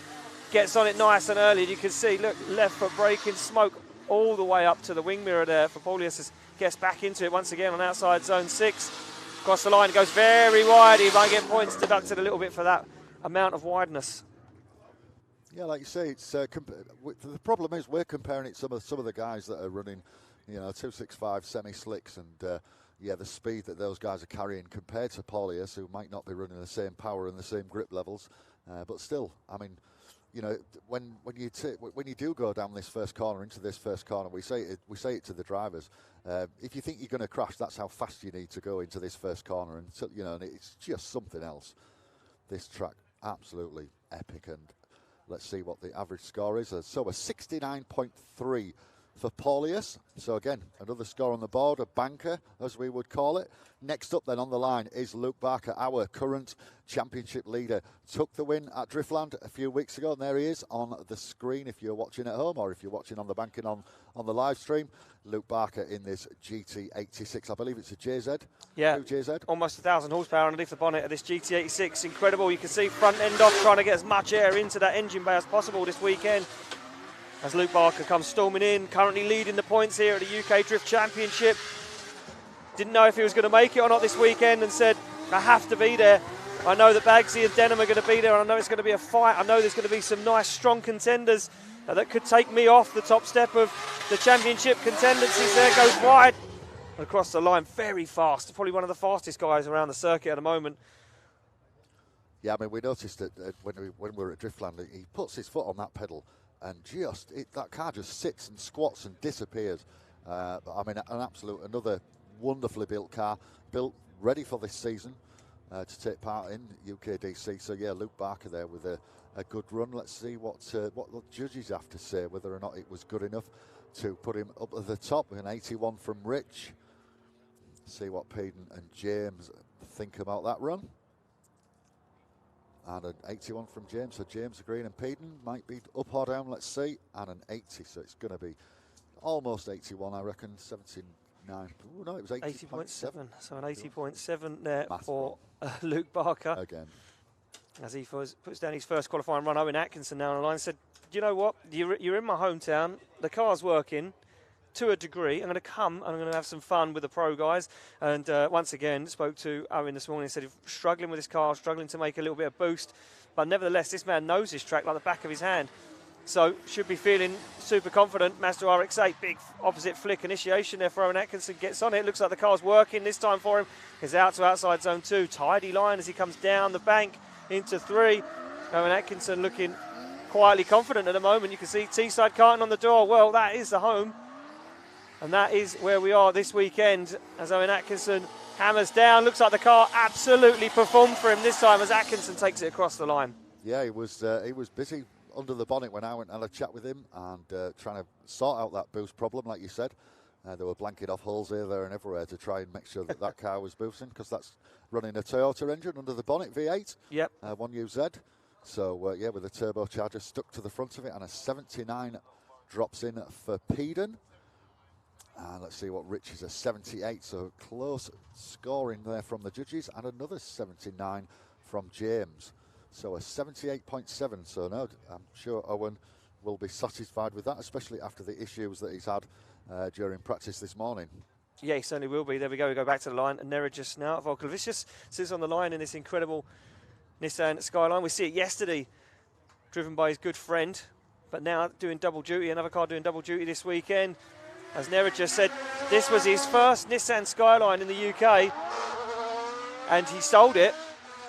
Gets on it nice and early. You can see, look, left foot braking, smoke all the way up to the wing mirror there for Paulius. Gets back into it once again on outside zone 6. Across the line, goes very wide. He might get points deducted a little bit for that amount of wideness. Yeah, like you say, it's the problem is we're comparing it to some of the guys that are running, 265 semi-slicks, and yeah, the speed that those guys are carrying compared to Paulius, who might not be running the same power and the same grip levels, but still, I mean, when you do go down this first corner, into this first corner, we say it to the drivers. If you think you're going to crash, that's how fast you need to go into this first corner, and and it's just something else. This track, absolutely epic, and let's see what the average score is. So a 69.3 for Paulius. So again, another score on the board, a banker, as we would call it. Next up then on the line is Luke Barker, our current championship leader. Took the win at Driftland a few weeks ago, and there he is on the screen if you're watching at home, or if you're watching on the banking on the live stream. Luke Barker in this GT86. I believe it's a JZ. Yeah, JZ. Almost 1,000 horsepower underneath the bonnet of this GT86. Incredible. You can see front end off, trying to get as much air into that engine bay as possible this weekend. As Luke Barker comes storming in, currently leading the points here at the UK Drift Championship. Didn't know if he was going to make it or not this weekend, and said, I have to be there. I know that Bagsy and Denham are going to be there, and I know it's going to be a fight. I know there's going to be some nice, strong contenders that could take me off the top step of the championship contendancies there. Goes wide across the line, very fast. Probably one of the fastest guys around the circuit at the moment. Yeah, I mean, we noticed that when we were at Driftland, he puts his foot on that pedal, and that car just sits and squats and disappears. I mean, another wonderfully built car, built ready for this season. to take part in UKDC. So yeah, Luke Barker there with a good run. Let's see what the judges have to say, whether or not it was good enough to put him up at the top. An 81 from Rich. See what Peden and James think about that run. And an 81 from James. So James, Green and Peden might be up or down, let's see. And an 80, so it's going to be almost 81, I reckon. 79. Oh no, it was 80.7. So an 80.7 there Math for Luke Barker. Again. As he puts down his first qualifying run. Owen Atkinson now on the line said, you know what, you're in my hometown, the car's working to a degree, I'm going to come and I'm going to have some fun with the pro guys. And once again, spoke to Owen this morning and said he's struggling with his car, struggling to make a little bit of boost. But nevertheless, this man knows his track like the back of his hand. So should be feeling super confident. Mazda RX-8, big opposite flick initiation there for Owen Atkinson, gets on it. Looks like the car's working this time for him. He's out to outside zone 2. Tidy line as he comes down the bank into 3. Owen Atkinson looking quietly confident at the moment. You can see Teeside carton on the door. Well, that is the home. And that is where we are this weekend as Owen Atkinson hammers down. Looks like the car absolutely performed for him this time as Atkinson takes it across the line. Yeah, he was busy under the bonnet when I went and had a chat with him and trying to sort out that boost problem, like you said. They were blanking off holes here, there and everywhere to try and make sure that that car was boosting, because that's running a Toyota engine under the bonnet, V8. Yep. 1UZ. So, yeah, with a turbocharger stuck to the front of it, and a 79 drops in for Peden. And let's see what Rich is, a 78, so close scoring there from the judges, and another 79 from James. So a 78.7, so no, I'm sure Owen will be satisfied with that, especially after the issues that he's had during practice this morning. Yeah, he certainly will be. There we go back to the line, and Nerejus now, Volkovicius sits on the line in this incredible Nissan Skyline. We see it yesterday, driven by his good friend, but now doing double duty, another car doing double duty this weekend. As Nerejus said, this was his first Nissan Skyline in the UK, and he sold it,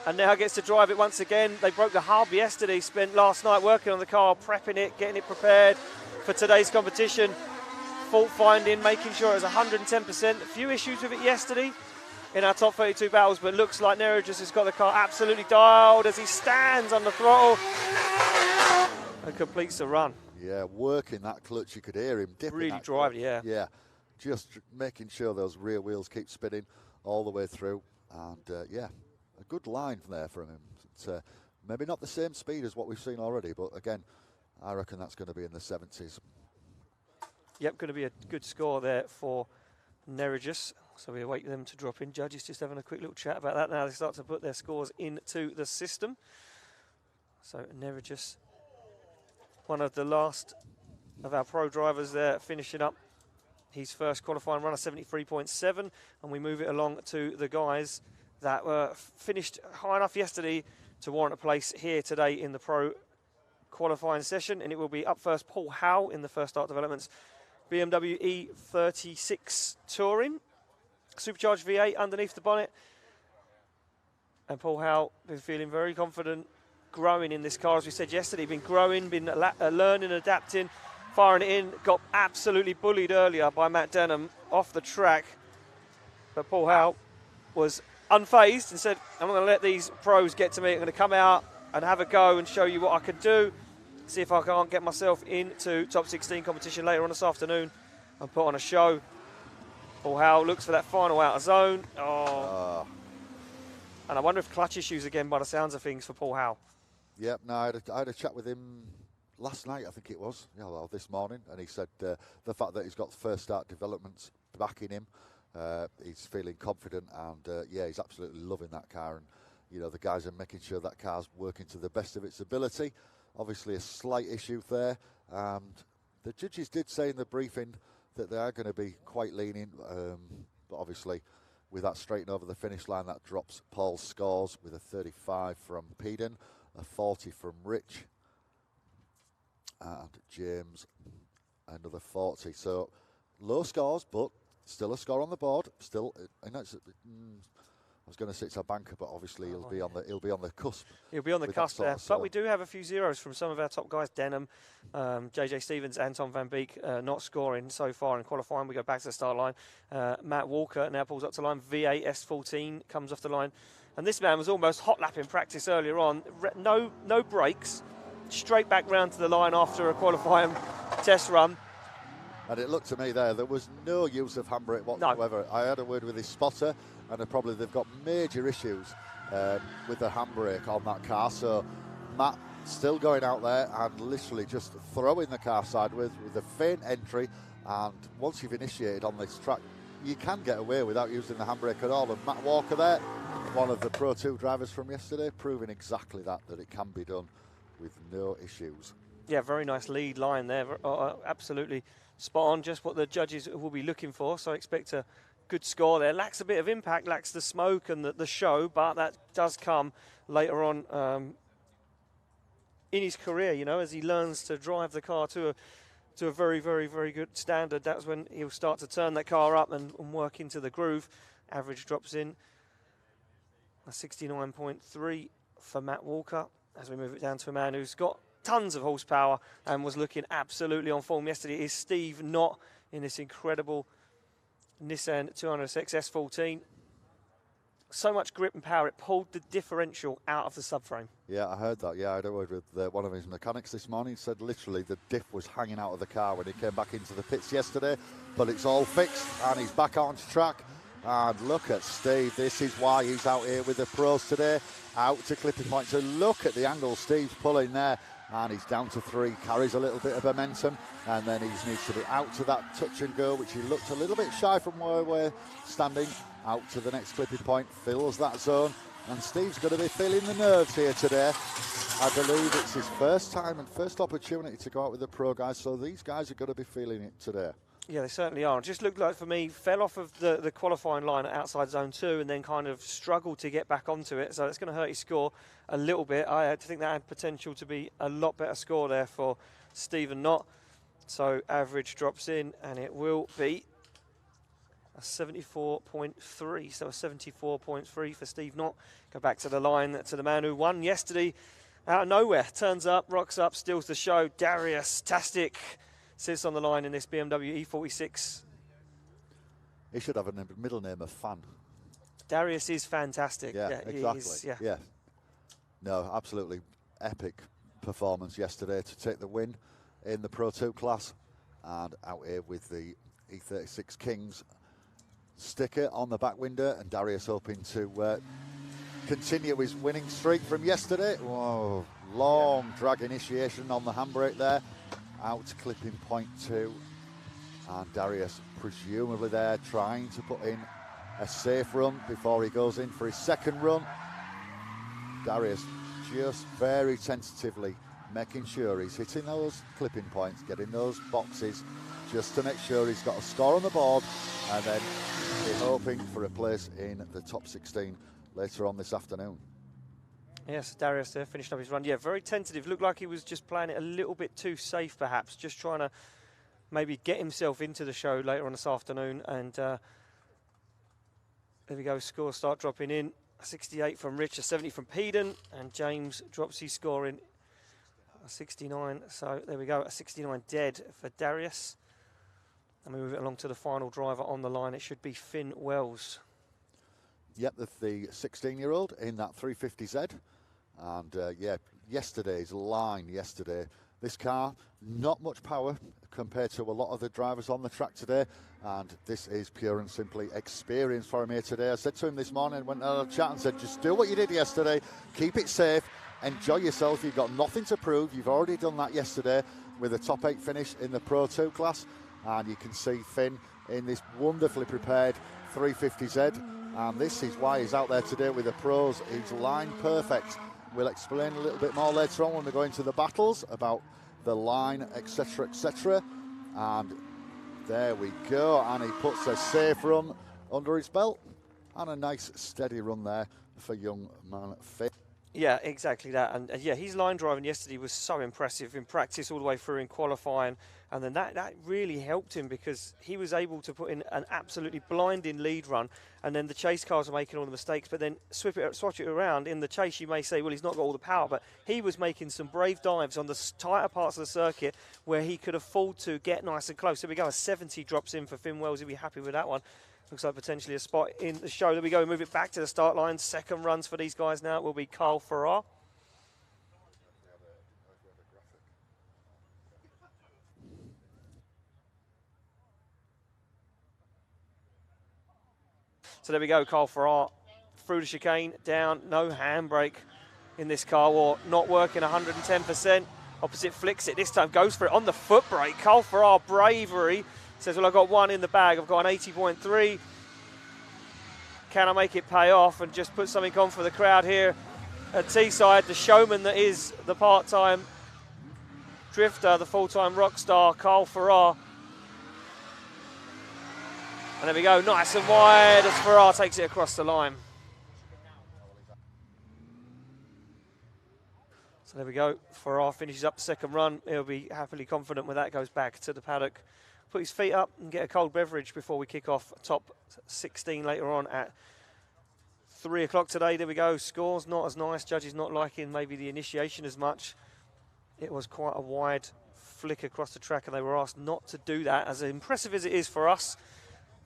and now gets to drive it once again. They broke the hub yesterday, spent last night working on the car, prepping it, getting it prepared for today's competition. Fault finding, making sure it was 110%. A few issues with it yesterday in our top 32 battles, but looks like Nerejus has got the car absolutely dialed as he stands on the throttle and completes the run. Yeah, working that clutch, you could hear him dipping. Really driving, yeah. Yeah, just making sure those rear wheels keep spinning all the way through. And yeah, a good line there from him. It's, maybe not the same speed as what we've seen already, but again, I reckon that's going to be in the 70s. Yep, going to be a good score there for Nerejus. So we await them to drop in. Judges just having a quick little chat about that now. They start to put their scores into the system. So Nerejus, one of the last of our pro drivers there, finishing up his first qualifying run of 73.7, and we move it along to the guys that were finished high enough yesterday to warrant a place here today in the pro qualifying session. And it will be up first Paul Howe in the first start developments, BMW E36 Touring, supercharged V8 underneath the bonnet. And Paul Howe been feeling very confident, growing in this car, as we said yesterday, been growing, been learning, adapting, firing it in, got absolutely bullied earlier by Matt Denham off the track. But Paul Howe was unfazed and said, I'm not going to let these pros get to me. I'm going to come out and have a go and show you what I can do, see if I can't get myself into top 16 competition later on this afternoon and put on a show. Paul Howe looks for that final outer zone. And I wonder if clutch issues again by the sounds of things for Paul Howe. Yep, no, I had a chat with him last night, I think it was, well, this morning, and he said the fact that he's got first start developments backing him, he's feeling confident, and yeah, he's absolutely loving that car, and you know, the guys are making sure that car's working to the best of its ability. Obviously a slight issue there, and the judges did say in the briefing that they are going to be quite lenient, but obviously with that straighten over the finish line, that drops Paul's scores with a 35 from Peden, a 40 from Rich, and James another 40. So low scores, but still a score on the board. Still, I know it's, I was going to say it's a banker, but obviously he'll be on the cusp. He'll be on the cusp there. But we do have a few zeros from some of our top guys: Denham, JJ Stevens, Anton van Beek, not scoring so far in qualifying. We go back to the start line. Matt Walker now pulls up to line. V8 S14 comes off the line And this man was almost hot lapping practice earlier on. No brakes, straight back round to the line after a qualifying test run. And it looked to me there was no use of handbrake whatsoever. No. I had a word with his spotter, and they've got major issues with the handbrake on that car. So Matt still going out there and literally just throwing the car sideways with a faint entry. And once you've initiated on this track, you can get away without using the handbrake at all. And Matt Walker there, one of the Pro 2 drivers from yesterday, proving exactly that it can be done with no issues. Yeah, very nice lead line there. Absolutely spot on, just what the judges will be looking for. So I expect a good score there. Lacks a bit of impact, lacks the smoke and the show, but that does come later on in his career, you know, as he learns to drive the car to a very, very, very good standard. That's when he'll start to turn that car up and work into the groove. Average drops in a 69.3 for Matt Walker as we move it down to a man who's got tons of horsepower and was looking absolutely on form yesterday. Is Steve Knott in this incredible Nissan 200SX S14. So much grip and power, it pulled the differential out of the subframe. Yeah, I heard that. Yeah, I had a word with one of his mechanics this morning. He said literally the diff was hanging out of the car when he came back into the pits yesterday, but it's all fixed and he's back on track. And look at Steve. This is why he's out here with the pros today, out to clipping point. So look at the angle Steve's pulling there. And he's down to 3, carries a little bit of momentum, and then he needs to be out to that touch and go, which he looked a little bit shy from where we're standing, out to the next clipping point, fills that zone, and Steve's going to be feeling the nerves here today. I believe it's his first time and first opportunity to go out with the pro guys, so these guys are going to be feeling it today. Yeah, they certainly are. It just looked like, for me, fell off of the qualifying line at outside zone 2 and then kind of struggled to get back onto it. So it's going to hurt his score a little bit. I think that had potential to be a lot better score there for Stephen Knott. So average drops in and it will be a 74.3. So a 74.3 for Steve Knott. Go back to the line, to the man who won yesterday out of nowhere. Turns up, rocks up, steals the show. Darius Tastic sits on the line in this BMW E46. He should have a middle name of Fan. Darius is fantastic. Yeah, exactly. Yeah. No, absolutely epic performance yesterday to take the win in the Pro 2 class. And out here with the E36 Kings sticker on the back window. And Darius hoping to continue his winning streak from yesterday. Whoa, long drag initiation on the handbrake there. Out to clipping point 2, and Darius presumably there trying to put in a safe run before he goes in for his second run. Darius just very tentatively making sure he's hitting those clipping points, getting those boxes, just to make sure he's got a score on the board, and then be hoping for a place in the top 16 later on this afternoon. Yes, Darius there finished up his run. Yeah, very tentative. Looked like he was just playing it a little bit too safe, perhaps. Just trying to maybe get himself into the show later on this afternoon. And there we go. Scores start dropping in. A 68 from Rich, a 70 from Peden. And James drops his score in a 69. So there we go. A 69 dead for Darius. And we move it along to the final driver on the line. It should be Finn Wells. Yep, the 16-year-old in that 350Z. And yeah, yesterday's line this car, not much power compared to a lot of the drivers on the track today, and this is pure and simply experience for him here today. I said to him this morning, went on a chat and said, just do what you did yesterday, keep it safe, enjoy yourself, you've got nothing to prove, you've already done that yesterday with a top 8 finish in the Pro 2 class, and you can see Finn in this wonderfully prepared 350Z, and this is why he's out there today with the pros. He's line perfect. We'll explain a little bit more later on when we go into the battles about the line, etc., etc. And there we go. And he puts a safe run under his belt. And a nice steady run there for young man Finn. Yeah, exactly that. And yeah, his line driving yesterday was so impressive in practice all the way through in qualifying. And then that really helped him because he was able to put in an absolutely blinding lead run. And then the chase cars were making all the mistakes. But then switch it around. In the chase, you may say, well, he's not got all the power. But he was making some brave dives on the tighter parts of the circuit where he could afford to get nice and close. There we go. A 70 drops in for Finn Wells. He'll be happy with that one. Looks like potentially a spot in the show. There we go. Move it back to the start line. Second runs for these guys now will be Carl Farrar. So there we go. Carl Farrar through the chicane, down, no handbrake in this car, or not working 110%. Opposite flicks it, this time goes for it on the foot brake. Carl Farrar, bravery, says, well, I've got one in the bag. I've got an 80.3. Can I make it pay off and just put something on for the crowd here at Teeside? The showman that is the part-time drifter, the full-time rock star, Carl Farrar. And there we go, nice and wide as Farrar takes it across the line. So there we go, Farrar finishes up the second run. He'll be happily confident when that goes back to the paddock. Put his feet up and get a cold beverage before we kick off top 16 later on at 3 o'clock today. There we go, scores not as nice. Judges not liking maybe the initiation as much. It was quite a wide flick across the track and they were asked not to do that. As impressive as it is for us,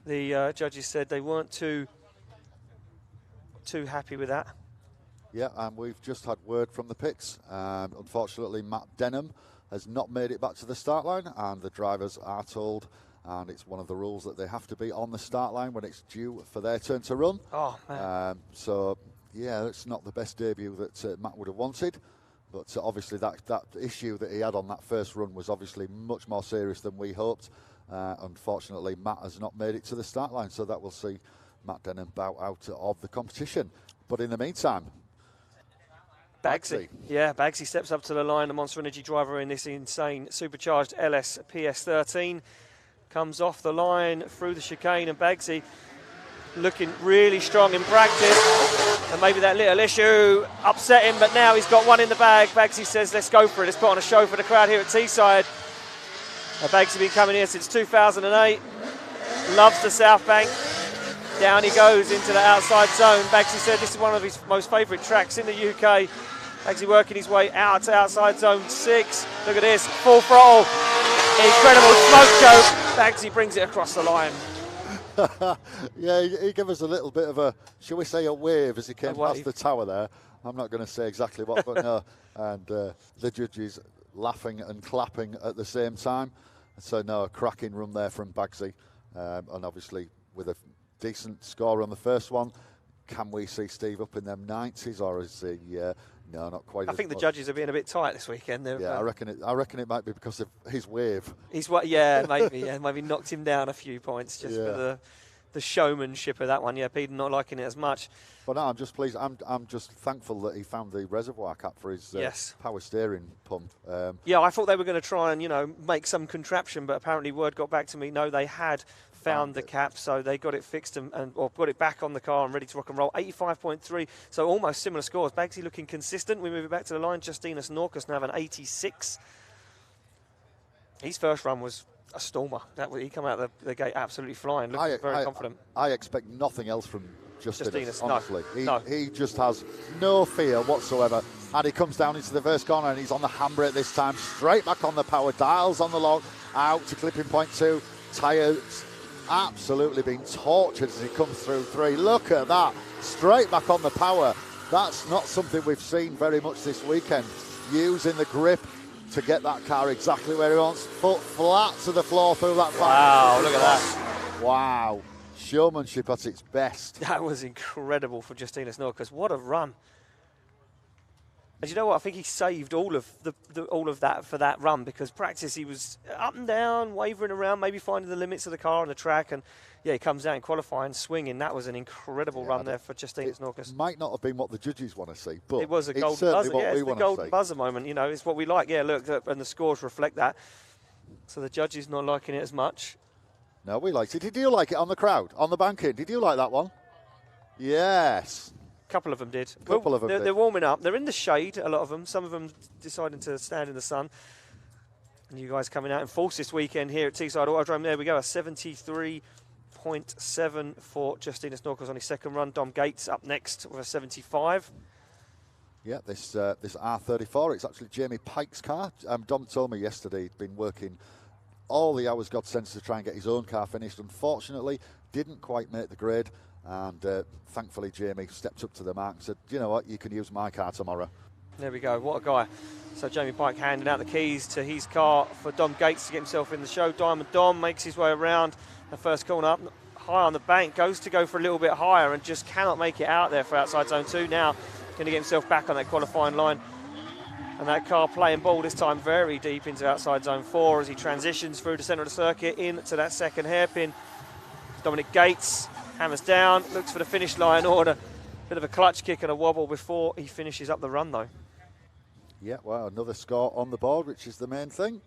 the judges said they weren't too happy with that. Yeah, and we've just had word from the pits. Unfortunately, Matt Denham has not made it back to the start line, and the drivers are told, and it's one of the rules, that they have to be on the start line when it's due for their turn to run. Oh, man. So, yeah, it's not the best debut that Matt would have wanted, but obviously that issue that he had on that first run was obviously much more serious than we hoped. Unfortunately, Matt has not made it to the start line, so that will see Matt Denham bow out of the competition. But in the meantime, Bagsy. Yeah, Bagsy steps up to the line, the Monster Energy driver in this insane supercharged LS PS13. Comes off the line through the chicane, and Bagsy looking really strong in practice. And maybe that little issue upset him, but now he's got one in the bag. Bagsy says, let's go for it. Let's put on a show for the crowd here at Teeside. Bagsy been coming here since 2008. Loves the South Bank. Down he goes into the outside zone. Bagsy said this is one of his most favourite tracks in the UK. Bagsy working his way out to outside zone 6. Look at this, full throttle. Incredible smoke show. Bagsy brings it across the line. Yeah, he gave us a little bit of a, shall we say, a wave as he came past the tower there. I'm not going to say exactly what, but no. And the judges laughing and clapping at the same time. So no, a cracking run there from Bagsy. And obviously with a decent score on the first one. Can we see Steve up in them 90s, or is he no, not quite? I think the judges are being a bit tight this weekend. Yeah, I reckon it might be because of his wave. Yeah, maybe. Yeah, maybe knocked him down a few points just for the showmanship of that one. Yeah, Pete not liking it as much. But no, I'm just pleased. I'm just thankful that he found the reservoir cap for his power steering pump. Yeah, I thought they were going to try and make some contraption, but apparently word got back to me. No, they had found the cap, so they got it fixed or got it back on the car and ready to rock and roll. 85.3, so almost similar scores. Bagsy looking consistent. We move it back to the line. Justinas Norkus now have an 86. His first run was a stormer. He came out the gate absolutely flying, looking very confident. I expect nothing else from Justinas, honestly. No. He just has no fear whatsoever. And he comes down into the first corner and he's on the handbrake this time. Straight back on the power, dials on the log, out to clipping point 2. Tyres absolutely being tortured as he comes through 3. Look at that, straight back on the power. That's not something we've seen very much this weekend. Using the grip to get that car exactly where he wants. Foot flat to the floor through that final. Wow, look at that. Wow, showmanship at its best. That was incredible for Justinas Norkus. What a run. And you know what? I think he saved all of that for that run, because practice he was up and down, wavering around, maybe finding the limits of the car on the track, and yeah, he comes out in qualifying, swinging. That was an incredible run there for Justinas Norkus. Might not have been what the judges want to see, but it was a golden buzzer. Yeah, it's the golden buzzer moment. It's what we like. Yeah, look, and the scores reflect that. So the judges not liking it as much. No, we liked it. Did you like it on the crowd, on the banking? Did you like that one? Yes. A couple of them did. They're warming up. They're in the shade, a lot of them. Some of them deciding to stand in the sun. And you guys coming out in force this weekend here at Teeside Autodrome. There we go, a 73.7 for Justinas Norkus on his second run. Dom Gates up next with a 75. Yeah, this R34, it's actually Jamie Pike's car. Dom told me yesterday he'd been working all the hours God sends to try and get his own car finished. Unfortunately, didn't quite make the grade, and thankfully Jamie stepped up to the mark and said, you know what, you can use my car tomorrow. There we go, what a guy. So Jamie Pike handing out the keys to his car for Dom Gates to get himself in the show. Diamond Dom makes his way around the first corner up, high on the bank, goes to go for a little bit higher and just cannot make it out there for outside zone 2. Now going to get himself back on that qualifying line. And that car playing ball this time very deep into outside zone 4 as he transitions through the centre of the circuit into that second hairpin. Dominic Gates hammers down, looks for the finish line order. Bit of a clutch kick and a wobble before he finishes up the run though. Yeah, well, another score on the board, which is the main thing.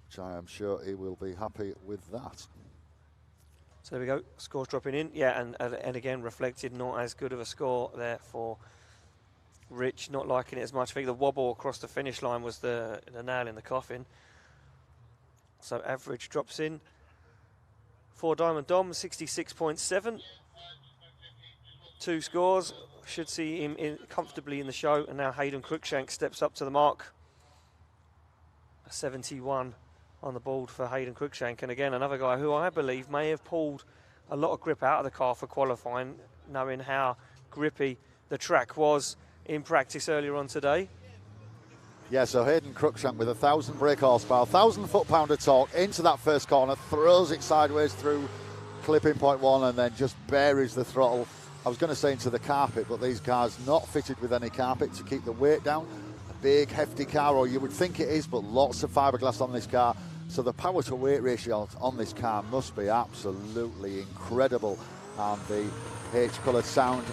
Which I am sure he will be happy with that. So there we go, scores dropping in. Yeah, and again, reflected not as good of a score there for Rich, not liking it as much. I think the wobble across the finish line was the nail in the coffin. So average drops in for Diamond Dom, 66.7. 2 scores, should see him comfortably in the show. And now Hayden Cruikshank steps up to the mark. A 71 on the board for Hayden Cruikshank. And again, another guy who I believe may have pulled a lot of grip out of the car for qualifying, knowing how grippy the track was in practice earlier on today. Yeah, so Hayden Cruikshank with 1,000 brake horsepower, 1,000 foot-pound of torque into that first corner, throws it sideways through clipping point 1 and then just buries the throttle. I was going to say into the carpet, but these cars not fitted with any carpet to keep the weight down. A big, hefty car, or you would think it is, but lots of fiberglass on this car. So the power-to-weight ratio on this car must be absolutely incredible. And the H-coloured sound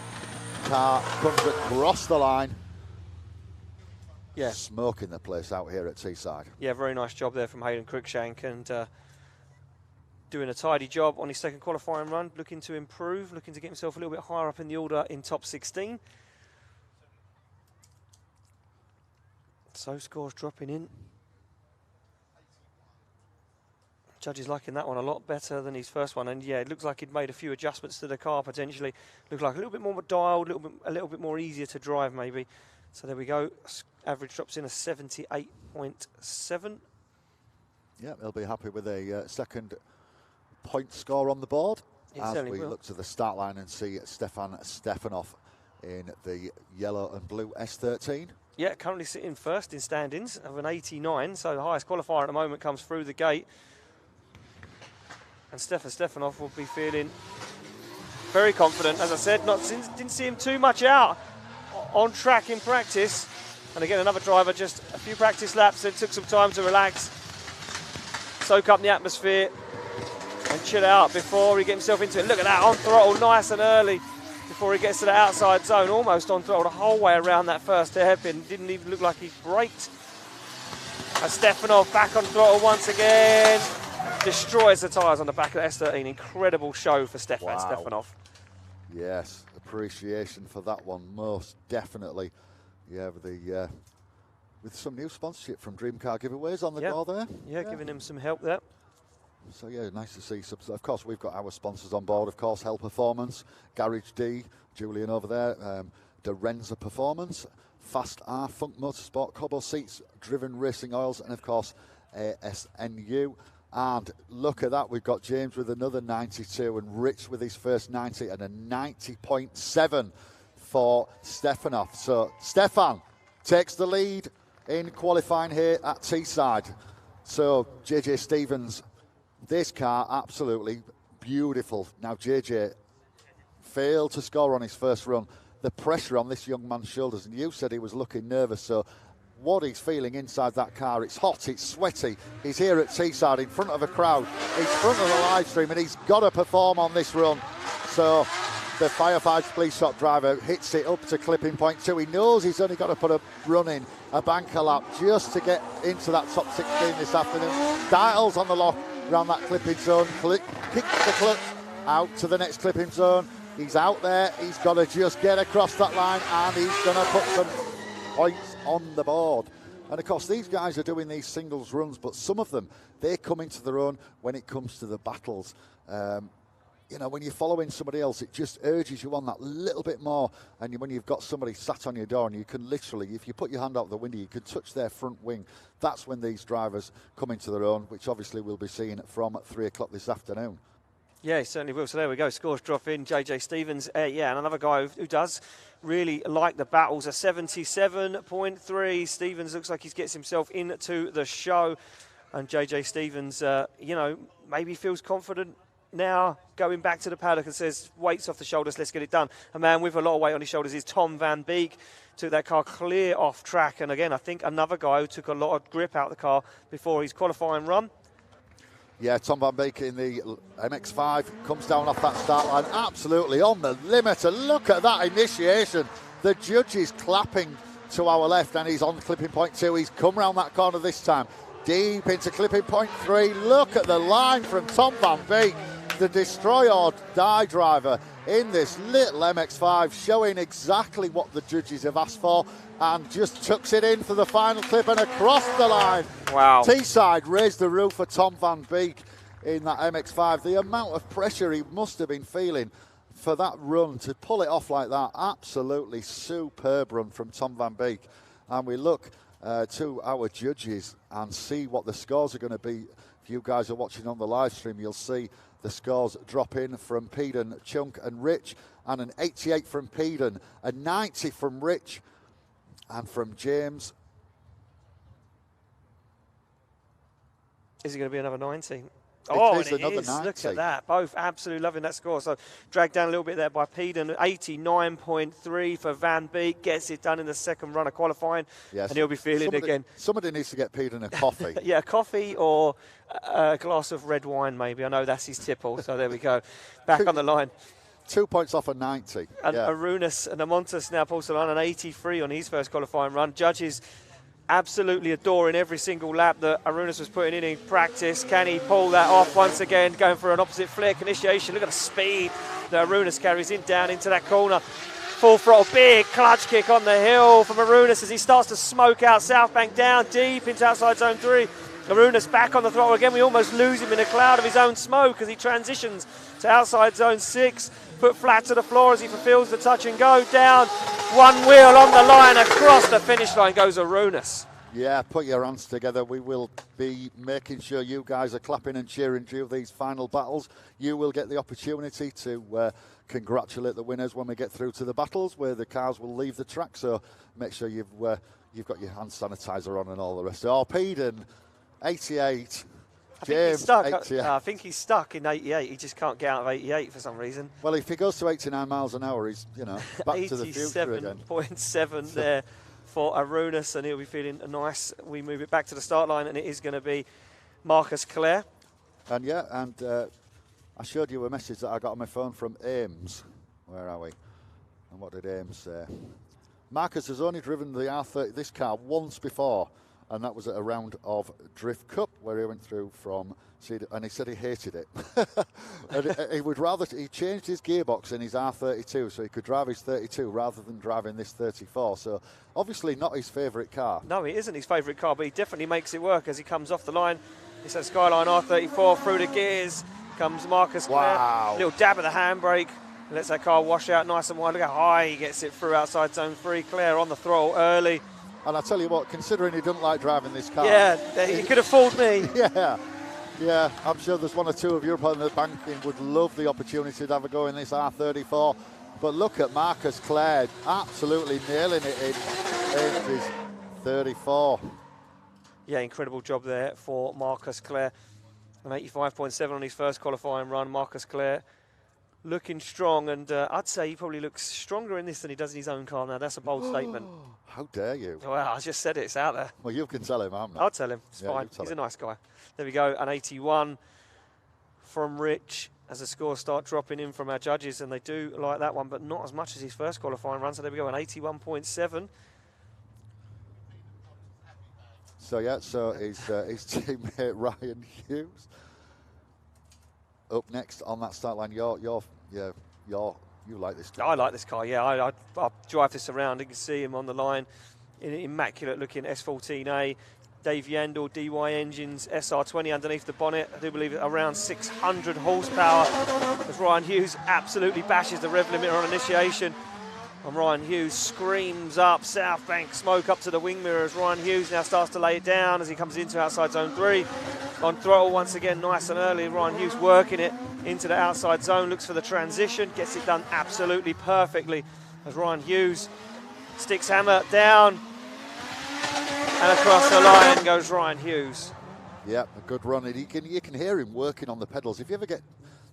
car comes across the line. Yeah, smoking the place out here at Teeside. Yeah, very nice job there from Hayden Cruikshank, and doing a tidy job on his second qualifying run, looking to improve, looking to get himself a little bit higher up in the order in top 16. So scores dropping in. Judges liking that one a lot better than his first one, and yeah, it looks like he'd made a few adjustments to the car potentially. Looked like a little bit more dialed, a little bit more easier to drive maybe. So there we go. Average drops in a 78.7. Yeah, they'll be happy with a second point score on the board as we look to the start line and see Stefan Stefanov in the yellow and blue S13. Yeah, currently sitting first in standings of an 89, so the highest qualifier at the moment comes through the gate. And Stefan Stefanov will be feeling very confident. As I said, didn't see him too much out on track in practice. And again, another driver, just a few practice laps, and took some time to relax, soak up the atmosphere and chill out before he gets himself into it. Look at that, on throttle nice and early before he gets to the outside zone, almost on throttle the whole way around that first hairpin. Didn't even look like he braked. And Stefanov back on throttle once again. Destroys the tyres on the back of the S13. Incredible show for Stefan Stefanov. Yes, appreciation for that one, most definitely. Yeah, with some new sponsorship from Dream Car Giveaways on the door there. Yeah, giving him some help there. So yeah, nice to see. Of course, we've got our sponsors on board. Of course, Hell Performance, Garage D, Julian over there, Dorenza Performance, Fast R, Funk Motorsport, Cobo Seats, Driven Racing Oils, and of course ASNU. And look at that, we've got James with another 92 and Rich with his first 90 and a 90.7 for Stefanov. So Stefan takes the lead in qualifying here at Teeside. So JJ Stevens, this car absolutely beautiful. Now JJ failed to score on his first run. The pressure on this young man's shoulders, and you said he was looking nervous, so what he's feeling inside that car, it's hot, it's sweaty. He's here at Teeside in front of a crowd. He's in front of the live stream and he's got to perform on this run. So the Firefights Police Shop driver hits it up to clipping point 2. He knows he's only got to put a run in, a banker lap, just to get into that top 16 this afternoon. Dials on the lock around that clipping zone, kicks the clutch out to the next clipping zone. He's out there, he's got to just get across that line and he's going to put some points on the board. And of course these guys are doing these singles runs, but some of them, they come into their own when it comes to the battles. you know, when you're following somebody else, it just urges you on that little bit more. And when you've got somebody sat on your door and you can literally, if you put your hand out the window, you can touch their front wing. That's when these drivers come into their own, which obviously we'll be seeing from 3 o'clock this afternoon. Yeah, he certainly will. So there we go. Scores drop in. JJ Stevens, yeah, and another guy who does really like the battles. A 77.3. Stevens looks like he gets himself into the show. And JJ Stevens, you know, maybe feels confident now going back to the paddock and says, weights off the shoulders, let's get it done. A man with a lot of weight on his shoulders is Tom Van Beek. Took that car clear off track. And again, I think another guy who took a lot of grip out of the car before his qualifying run. Yeah, Tom Van Beek in the MX-5 comes down off that start line, absolutely on the limit. And look at that initiation. The judge is clapping to our left, and he's on clipping point 2. He's come round that corner this time, deep into clipping point 3. Look at the line from Tom Van Beek, the destroy or die driver in this little MX-5, showing exactly what the judges have asked for, and just tucks it in for the final clip and across the line. Wow. Teeside raised the roof for Tom Van Beek in that MX-5. The amount of pressure he must have been feeling for that run, to pull it off like that, absolutely superb run from Tom Van Beek. And we look to our judges and see what the scores are going to be. If you guys are watching on the live stream, you'll see the scores drop in from Peden, Chunk and Rich, and an 88 from Peden, a 90 from Rich, and from James. Is it going to be another 90? Oh, and it is. 90. Look at that. Both absolutely loving that score. So dragged down a little bit there by Peden. 89.3 for Van Beek. Gets it done in the second run of qualifying. Yes. And he'll be feeling again. Somebody needs to get Peden a coffee. Yeah, a coffee or a glass of red wine maybe. I know that's his tipple. So there we go. Back on the line. 2 points off a 90. And yeah. Arunas and Amontes now pulls the line, an 83 on his first qualifying run. Judges absolutely adoring every single lap that Arunas was putting in practice. Can he pull that off once again, going for an opposite flick initiation? Look at the speed that Arunas carries in down into that corner. Full throttle, big clutch kick on the hill from Arunas as he starts to smoke out Southbank down deep into outside zone 3. Arunas back on the throttle again. We almost lose him in a cloud of his own smoke as he transitions to outside zone 6. Put flat to the floor as he fulfills the touch and go down. One wheel on the line, across the finish line goes Arunas. Yeah, put your hands together. We will be making sure you guys are clapping and cheering through these final battles. You will get the opportunity to congratulate the winners when we get through to the battles, where the cars will leave the track. So make sure you've got your hand sanitizer on and all the rest. Oh, Peden, 88. James, I think he's stuck in 88. He just can't get out of 88 for some reason. Well, if he goes to 89 miles an hour, he's, back to the future again. 87.7 there for Arunas, and he'll be feeling nice. We move it back to the start line, and it is going to be Marcus Clare. And I showed you a message that I got on my phone from Ames. Where are we? And what did Ames say? Marcus has only driven the R30, this car, once before, and that was at a round of Drift Cup where he went through from, and he said he hated it. And he would rather, he changed his gearbox in his R32 so he could drive his 32 rather than driving this 34. So obviously not his favourite car. No, it isn't his favourite car, but he definitely makes it work as he comes off the line. It's a Skyline R34 through the gears. Comes Marcus Clare. Wow. Little dab of the handbrake. Lets that car wash out nice and wide. Look how high he gets it through outside zone 3. Clare on the throttle early. And I tell you what, considering he doesn't like driving this car. Yeah, he could have fooled me. Yeah, I'm sure there's one or two of you up on the banking would love the opportunity to have a go in this R34. But look at Marcus Clare, absolutely nailing it in his 34. Yeah, incredible job there for Marcus Clare. An 85.7 on his first qualifying run. Marcus Clare looking strong, and I'd say he probably looks stronger in this than he does in his own car now. That's a bold statement. How dare you? Well, I just said it. It's out there. Well, you can tell him, I'm not. I'll tell him. It's fine. He's a nice guy. There we go. An 81 from Rich as the scores start dropping in from our judges, and they do like that one, but not as much as his first qualifying run. So there we go, an 81.7. So yeah, so his teammate Ryan Hughes up next on that start line. You like this car? I like this car. Yeah, I drive this around. You can see him on the line in an immaculate looking S14A. Dave Yandel, DY Engines, SR20 underneath the bonnet. I do believe around 600 horsepower as Ryan Hughes absolutely bashes the rev limiter on initiation. And Ryan Hughes screams up South Bank smoke up to the wing mirror as Ryan Hughes now starts to lay it down as he comes into outside zone 3. On throttle once again, nice and early. Ryan Hughes working it into the outside zone, looks for the transition, gets it done absolutely perfectly as Ryan Hughes sticks hammer down. And across the line goes Ryan Hughes. Yeah, a good run. And you can hear him working on the pedals. If you ever get,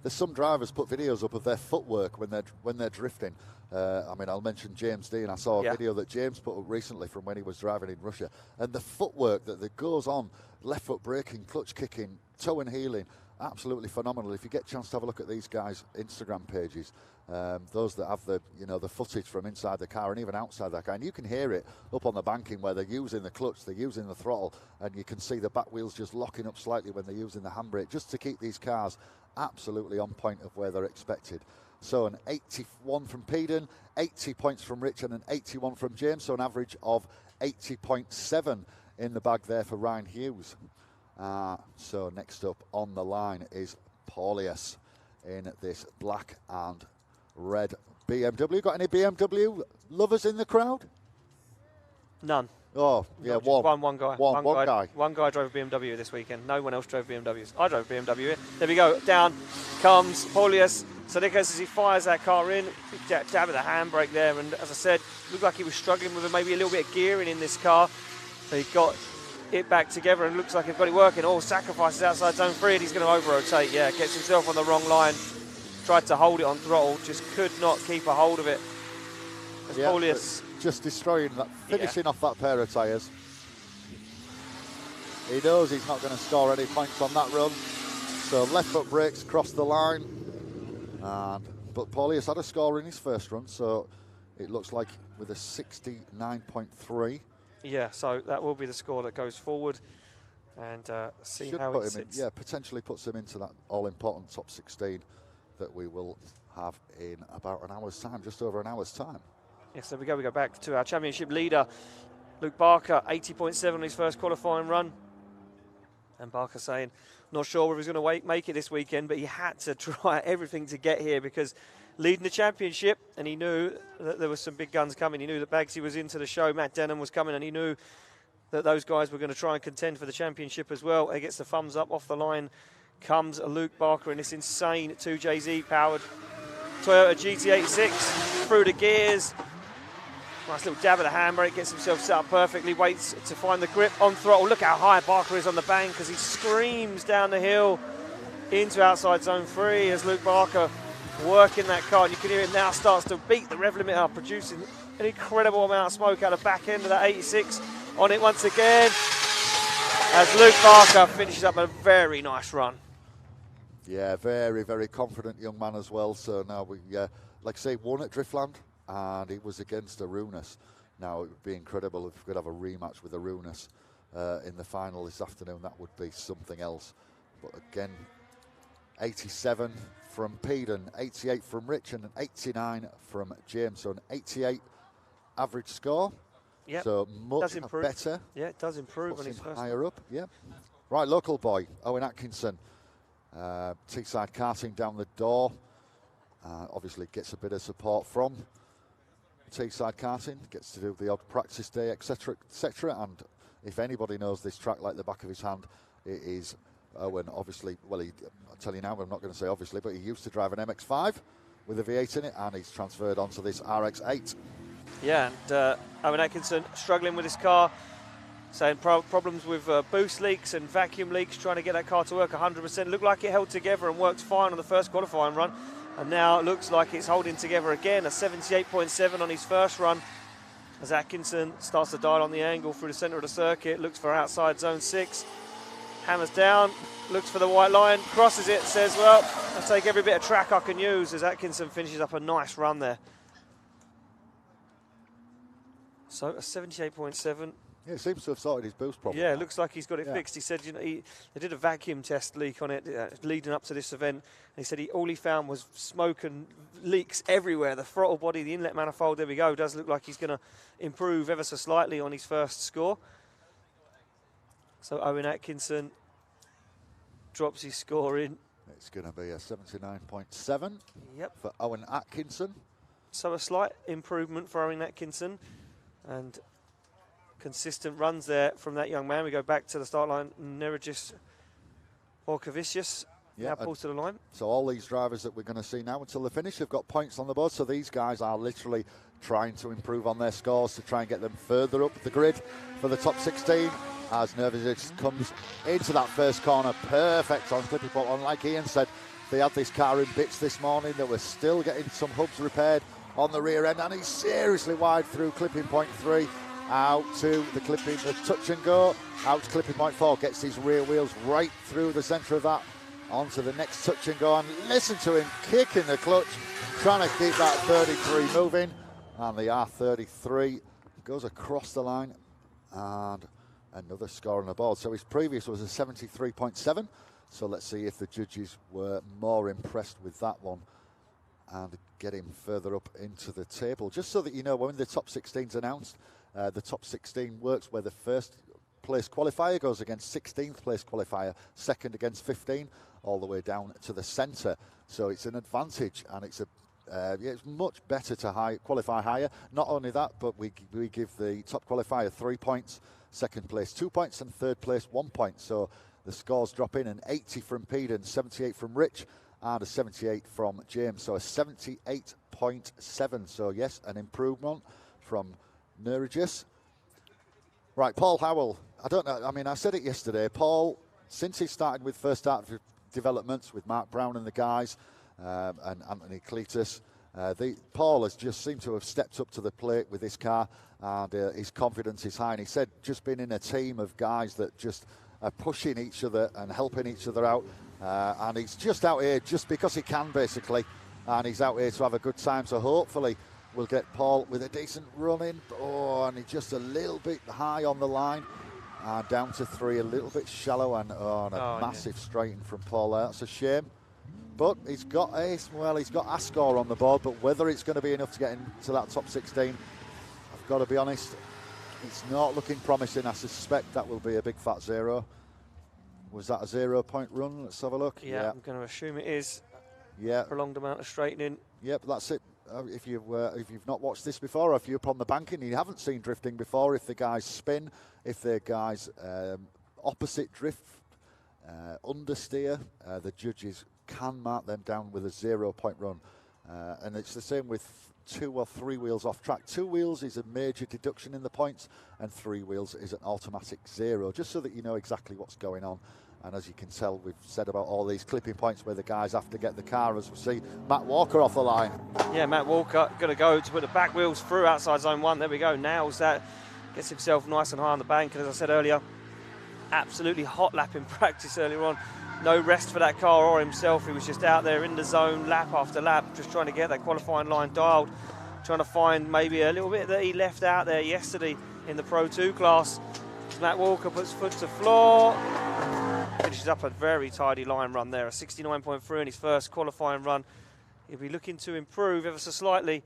there's some drivers put videos up of their footwork when they're drifting. I mean, I'll mention James Dean. I saw a video that James put up recently from when he was driving in Russia, and the footwork that goes on, left foot braking, clutch kicking, toe and heeling, absolutely phenomenal. If you get a chance to have a look at these guys' Instagram pages, those that have the footage from inside the car and even outside the car, and you can hear it up on the banking where they're using the clutch, they're using the throttle, and you can see the back wheels just locking up slightly when they're using the handbrake, just to keep these cars absolutely on point of where they're expected. So an 81 from Peden, 80 points from Rich, and an 81 from James, so an average of 80.7 in the bag there for Ryan Hughes. So next up on the line is Paulius in this black and red BMW. Got any BMW lovers in the crowd? None. Oh, yeah, one guy. One guy drove a BMW this weekend. No one else drove BMWs. I drove a BMW. There we go. Down comes Paulius Sadikas as he fires that car in. Big dab of the handbrake there. And as I said, looked like he was struggling with maybe a little bit of gearing in this car. So he got it back together and looks like he's got it working. All sacrifices outside zone 3 and he's going to over-rotate. Yeah, gets himself on the wrong line. Tried to hold it on throttle, just could not keep a hold of it. As Paulius just destroying that, finishing off that pair of tyres. He knows he's not going to score any points on that run. So left foot brakes across the line. But Paulius had a score in his first run, so it looks like with a 69.3. Yeah, so that will be the score that goes forward. And see how it sits. Potentially puts him into that all-important top 16 that we will have in about an hour's time, just over an hour's time. Yes, there we go. We go back to our championship leader, Luke Barker, 80.7 on his first qualifying run. And Barker saying, not sure whether he's going to make it this weekend, but he had to try everything to get here because leading the championship, and he knew that there was some big guns coming. He knew that Bagsy was into the show, Matt Denham was coming, and he knew that those guys were going to try and contend for the championship as well. He gets the thumbs up. Off the line comes Luke Barker in this insane 2JZ powered Toyota GT86 through the gears. Nice little dab of the handbrake, gets himself set up perfectly, waits to find the grip on throttle. Look how high Barker is on the bank as he screams down the hill into outside zone 3 as Luke Barker working that car. And you can hear it now starts to beat the rev limiter, producing an incredible amount of smoke out the back end of that 86 on it once again as Luke Barker finishes up a very nice run. Yeah, very, very confident young man as well. So now we, like I say, won at Driftland. And it was against Arunas. Now, it would be incredible if we could have a rematch with Arunas in the final this afternoon. That would be something else. But again, 87 from Peden, 88 from Rich, and an 89 from James. So an 88 average score. Yeah, so much better. Yeah, it does improve on his first. Higher up, yeah. Right, local boy, Owen Atkinson. Teeside karting down the door. Obviously gets a bit of support from Teeside karting, gets to do the odd practice day, etc., etc. And if anybody knows this track like the back of his hand, it is Owen. Obviously, well, I'll tell you now, I'm not going to say obviously, but he used to drive an MX-5 with a V8 in it, and he's transferred onto this RX-8. Yeah, and Owen Atkinson struggling with his car, saying problems with boost leaks and vacuum leaks, trying to get that car to work 100%. Looked like it held together and worked fine on the first qualifying run. And now it looks like it's holding together again, a 78.7 on his first run. As Atkinson starts to dial on the angle through the centre of the circuit, looks for outside zone 6. Hammers down, looks for the white line, crosses it, says, well, I'll take every bit of track I can use as Atkinson finishes up a nice run there. So a 78.7. Yeah, it seems to have sorted his boost problem. Yeah, it looks like he's got it fixed. He said, you know, they did a vacuum test leak on it leading up to this event. And he said all he found was smoke and leaks everywhere. The throttle body, the inlet manifold, there we go. Does look like he's going to improve ever so slightly on his first score. So Owen Atkinson drops his score in. It's going to be a 79.7 for Owen Atkinson. So a slight improvement for Owen Atkinson, and consistent runs there from that young man. We go back to the start line. Nerigis Orkovicius now pulls to the line. So all these drivers that we're going to see now until the finish have got points on the board. So these guys are literally trying to improve on their scores to try and get them further up the grid for the top 16. As Nerigis comes into that first corner, perfect on clipping point. And like Ian said, they had this car in bits this morning that were still getting some hubs repaired on the rear end, and he's seriously wide through clipping point 3. Out to the touch and go, out to clipping point 4, gets his rear wheels right through the centre of that, onto the next touch and go, and listen to him kicking the clutch, trying to keep that 33 moving, and the R33 goes across the line, and another score on the board. So his previous was a 73.7, so let's see if the judges were more impressed with that one and get him further up into the table. Just so that you know, when the top 16's announced, the top 16 works where the first place qualifier goes against 16th place qualifier, second against 15, all the way down to the centre. So it's an advantage, and it's it's much better to qualify higher. Not only that, but we give the top qualifier 3 points, second place 2 points, and third place 1 point. So the scores drop in: an 80 from Peden, 78 from Rich, and a 78 from James. So a 78.7. So yes, an improvement from Nerigis. Right, Paul Howell. I don't know. I mean, I said it yesterday. Paul, since he started with first start developments with Mark Brown and the guys, and Anthony Cletus, Paul has just seemed to have stepped up to the plate with this car, and his confidence is high. And he said just being in a team of guys that just are pushing each other and helping each other out, and he's just out here just because he can, basically, and he's out here to have a good time. So hopefully we'll get Paul with a decent run in. Oh, and he's just a little bit high on the line. Down to 3, a little bit shallow, and massive straighten from Paul there. That's a shame. But he's got a score on the board, but whether it's going to be enough to get into that top 16, I've got to be honest, it's not looking promising. I suspect that will be a big fat 0. Was that a 0 point run? Let's have a look. Yeah, I'm going to assume it is. Yeah. Prolonged amount of straightening. Yep, that's it. If you've not watched this before, or if you're up on the banking and you haven't seen drifting before, if the guys spin, if the guys opposite drift, understeer, the judges can mark them down with a 0 point run. And it's the same with 2 or 3 wheels off track. 2 wheels is a major deduction in the points, and 3 wheels is an automatic 0, just so that you know exactly what's going on. And as you can tell, we've said about all these clipping points where the guys have to get the car, as we see Matt Walker off the line. Yeah, Matt Walker going to go to put the back wheels through outside zone 1. There we go, nails that, gets himself nice and high on the bank. And as I said earlier, absolutely hot lap in practice earlier on. No rest for that car or himself. He was just out there in the zone lap after lap, just trying to get that qualifying line dialed, trying to find maybe a little bit that he left out there yesterday in the Pro 2 class. Matt Walker puts foot to floor. Finishes up a very tidy line run there, a 69.3 in his first qualifying run. He'll be looking to improve ever so slightly.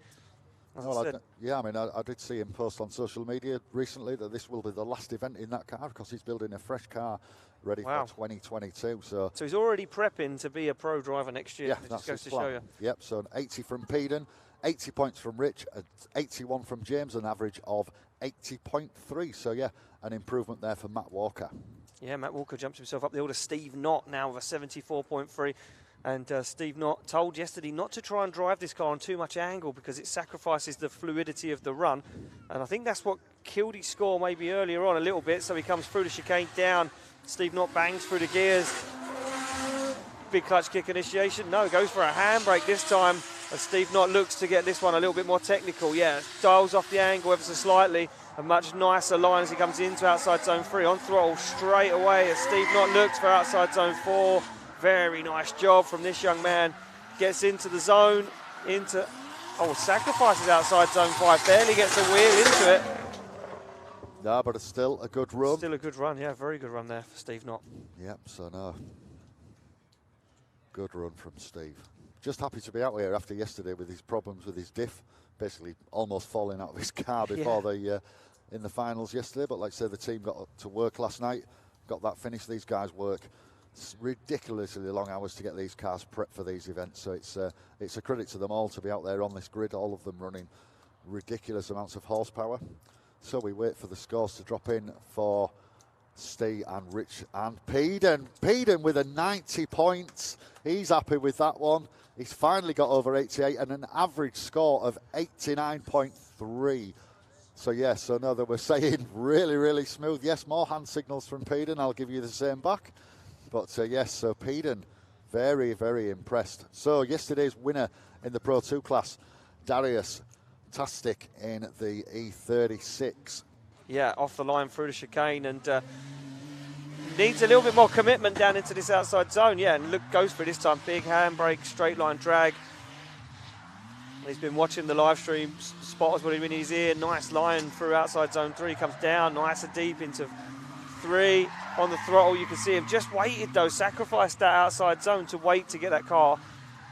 I did see him post on social media recently that this will be the last event in that car because he's building a fresh car ready for 2022. So he's already prepping to be a pro driver next year. Yeah, it that's just goes to his plan. show you. Yep, so an 80 from Peden, 80 points from Rich, 81 from James, an average of 80.3. So yeah, an improvement there for Matt Walker. Yeah, Matt Walker jumps himself up the order. Steve Knott now with a 74.3. And Steve Knott told yesterday not to try and drive this car on too much angle because it sacrifices the fluidity of the run. And I think that's what killed his score maybe earlier on a little bit. So he comes through the chicane down. Steve Knott bangs through the gears. Big clutch kick initiation. No, goes for a handbrake this time. And Steve Knott looks to get this one a little bit more technical. Yeah, dials off the angle ever so slightly. A much nicer line as he comes into outside zone 3. On throttle straight away as Steve Knott looks for outside zone 4. Very nice job from this young man. Gets into the zone, sacrifices outside zone 5. Barely gets a wheel into it. No, but it's still a good run. Still a good run, yeah, very good run there for Steve Knott. Yep, so no. Good run from Steve. Just happy to be out here after yesterday with his problems with his diff. Basically almost falling out of his car before in the finals yesterday. But like I say, the team got up to work last night, got that finish. These guys work ridiculously long hours to get these cars prepped for these events, so it's a credit to them all to be out there on this grid, all of them running ridiculous amounts of horsepower. So we wait for the scores to drop in for Steve and Rich and Peden. Peden with a 90 points. He's happy with that one. He's finally got over 88 and an average score of 89.3. So yes, so no, they were saying really, really smooth. Yes, more hand signals from Peden. I'll give you the same back. But yes, so Peden, very, very impressed. So yesterday's winner in the Pro 2 class, Darius Tastic in the E36. Yeah, off the line through the chicane, and needs a little bit more commitment down into this outside zone. Yeah, and look, goes for it this time. Big handbrake, straight line drag. He's been watching the live stream. Spotters what he's in his ear. Nice line through outside zone 3. Comes down nice and deep into 3 on the throttle. You can see him just waited though, sacrificed that outside zone to wait to get that car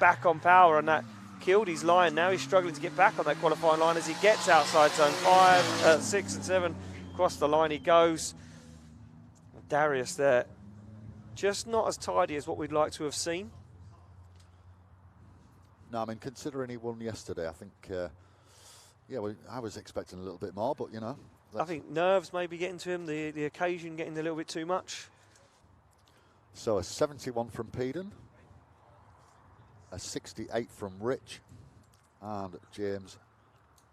back on power, and that killed his line. Now he's struggling to get back on that qualifying line as he gets outside zone 5, 6 and 7. Across the line he goes. Darius there, just not as tidy as what we'd like to have seen. No, I mean, considering he won yesterday, I think, yeah, well, I was expecting a little bit more, but, you know. I think nerves maybe getting to him, the occasion getting a little bit too much. So a 71 from Peden, a 68 from Rich, and James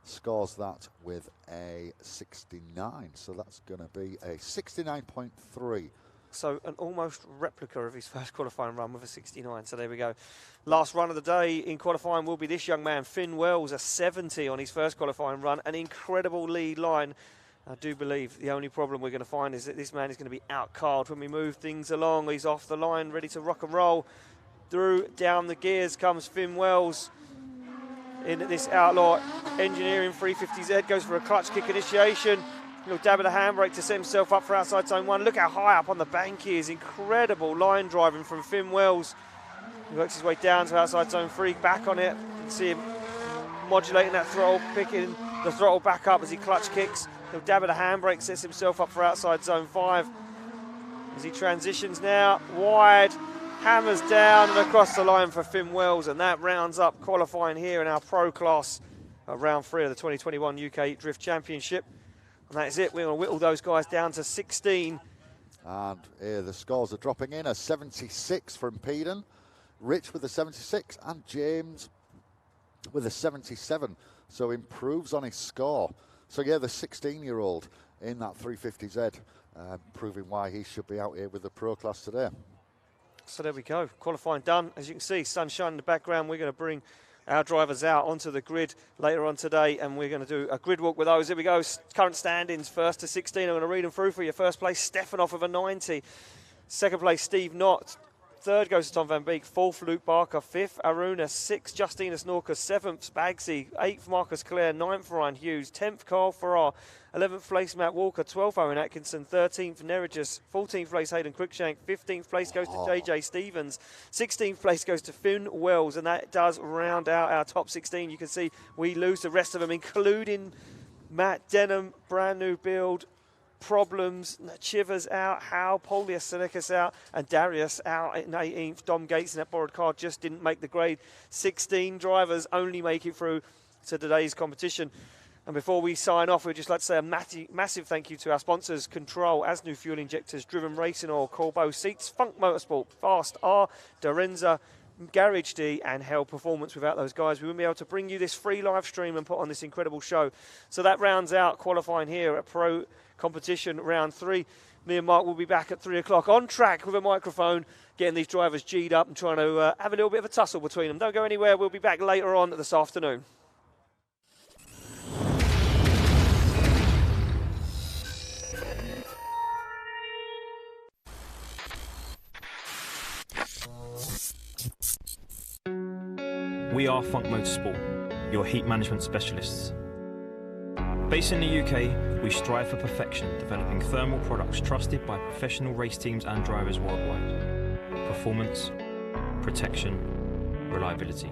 scores that with a 69. So that's going to be a 69.3. So an almost replica of his first qualifying run with a 69. So there we go. Last run of the day in qualifying will be this young man, Finn Wells, a 70 on his first qualifying run. An incredible lead line. I do believe the only problem we're going to find is that this man is going to be out-carred when we move things along. He's off the line, ready to rock and roll. Through, down the gears comes Finn Wells. In this Outlaw Engineering 350Z, goes for a clutch kick initiation. Little dab of the handbrake to set himself up for outside zone 1. Look how high up on the bank he is. Incredible line driving from Finn Wells. He works his way down to outside zone 3, back on it. You can see him modulating that throttle, picking the throttle back up as he clutch kicks. Little dab of the handbrake, sets himself up for outside zone 5. As he transitions now, wide, hammers down and across the line for Finn Wells, and that rounds up qualifying here in our Pro class of round 3 of the 2021 UK Drift Championship. And that is it. We're going to whittle those guys down to 16. And here the scores are dropping in. A 76 from Peden, Rich with a 76, and James with a 77. So improves on his score. So yeah, the 16-year-old in that 350Z, proving why he should be out here with the Pro class today. So there we go, qualifying done. As you can see, sunshine in the background. We're going to bring our drivers out onto the grid later on today, and we're going to do a grid walk with those. Here we go, current standings, 1st to 16. I'm going to read them through for you. First place, Stefanoff with a 90. Second place, Steve Knott. Third goes to Tom Van Beek. 4th, Luke Barker. 5th, Aruna. 6th, Justina Snorker. 7th, Bagsy. 8th, Marcus Clare. 9th, Ryan Hughes. 10th, Carl Farrar. 11th place, Matt Walker. 12th, Owen Atkinson. 13th, Nerigis. 14th place, Hayden Cruikshank. 15th place goes to JJ Stevens. 16th place goes to Finn Wells, and that does round out our top 16. You can see we lose the rest of them, including Matt Denham, brand new build. Problems, Chivers out, Howe, Polius Senecas out, and Darius out in 18th. Dom Gates in that borrowed car just didn't make the grade. 16 drivers only make it through to today's competition. And before we sign off, we'd just like to say a massive thank you to our sponsors, Control, As New Fuel Injectors, Driven Racing Oil, Corbeau Seats, Funk Motorsport, Fast R, Dorenza, Garage D, and Hell Performance. Without those guys, we wouldn't be able to bring you this free live stream and put on this incredible show. So that rounds out qualifying here at Pro Competition round 3. Me and Mark will be back at 3 o'clock on track with a microphone, getting these drivers G'd up and trying to have a little bit of a tussle between them. Don't go anywhere. We'll be back later on this afternoon. We are Funk Motorsport, your heat management specialists. Based in the UK, we strive for perfection, developing thermal products trusted by professional race teams and drivers worldwide. Performance, protection, reliability.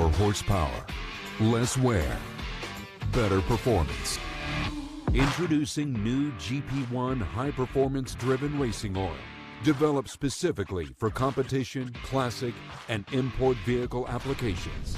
More horsepower, less wear, better performance. Introducing new GP1 high-performance driven racing oil, developed specifically for competition, classic, and import vehicle applications.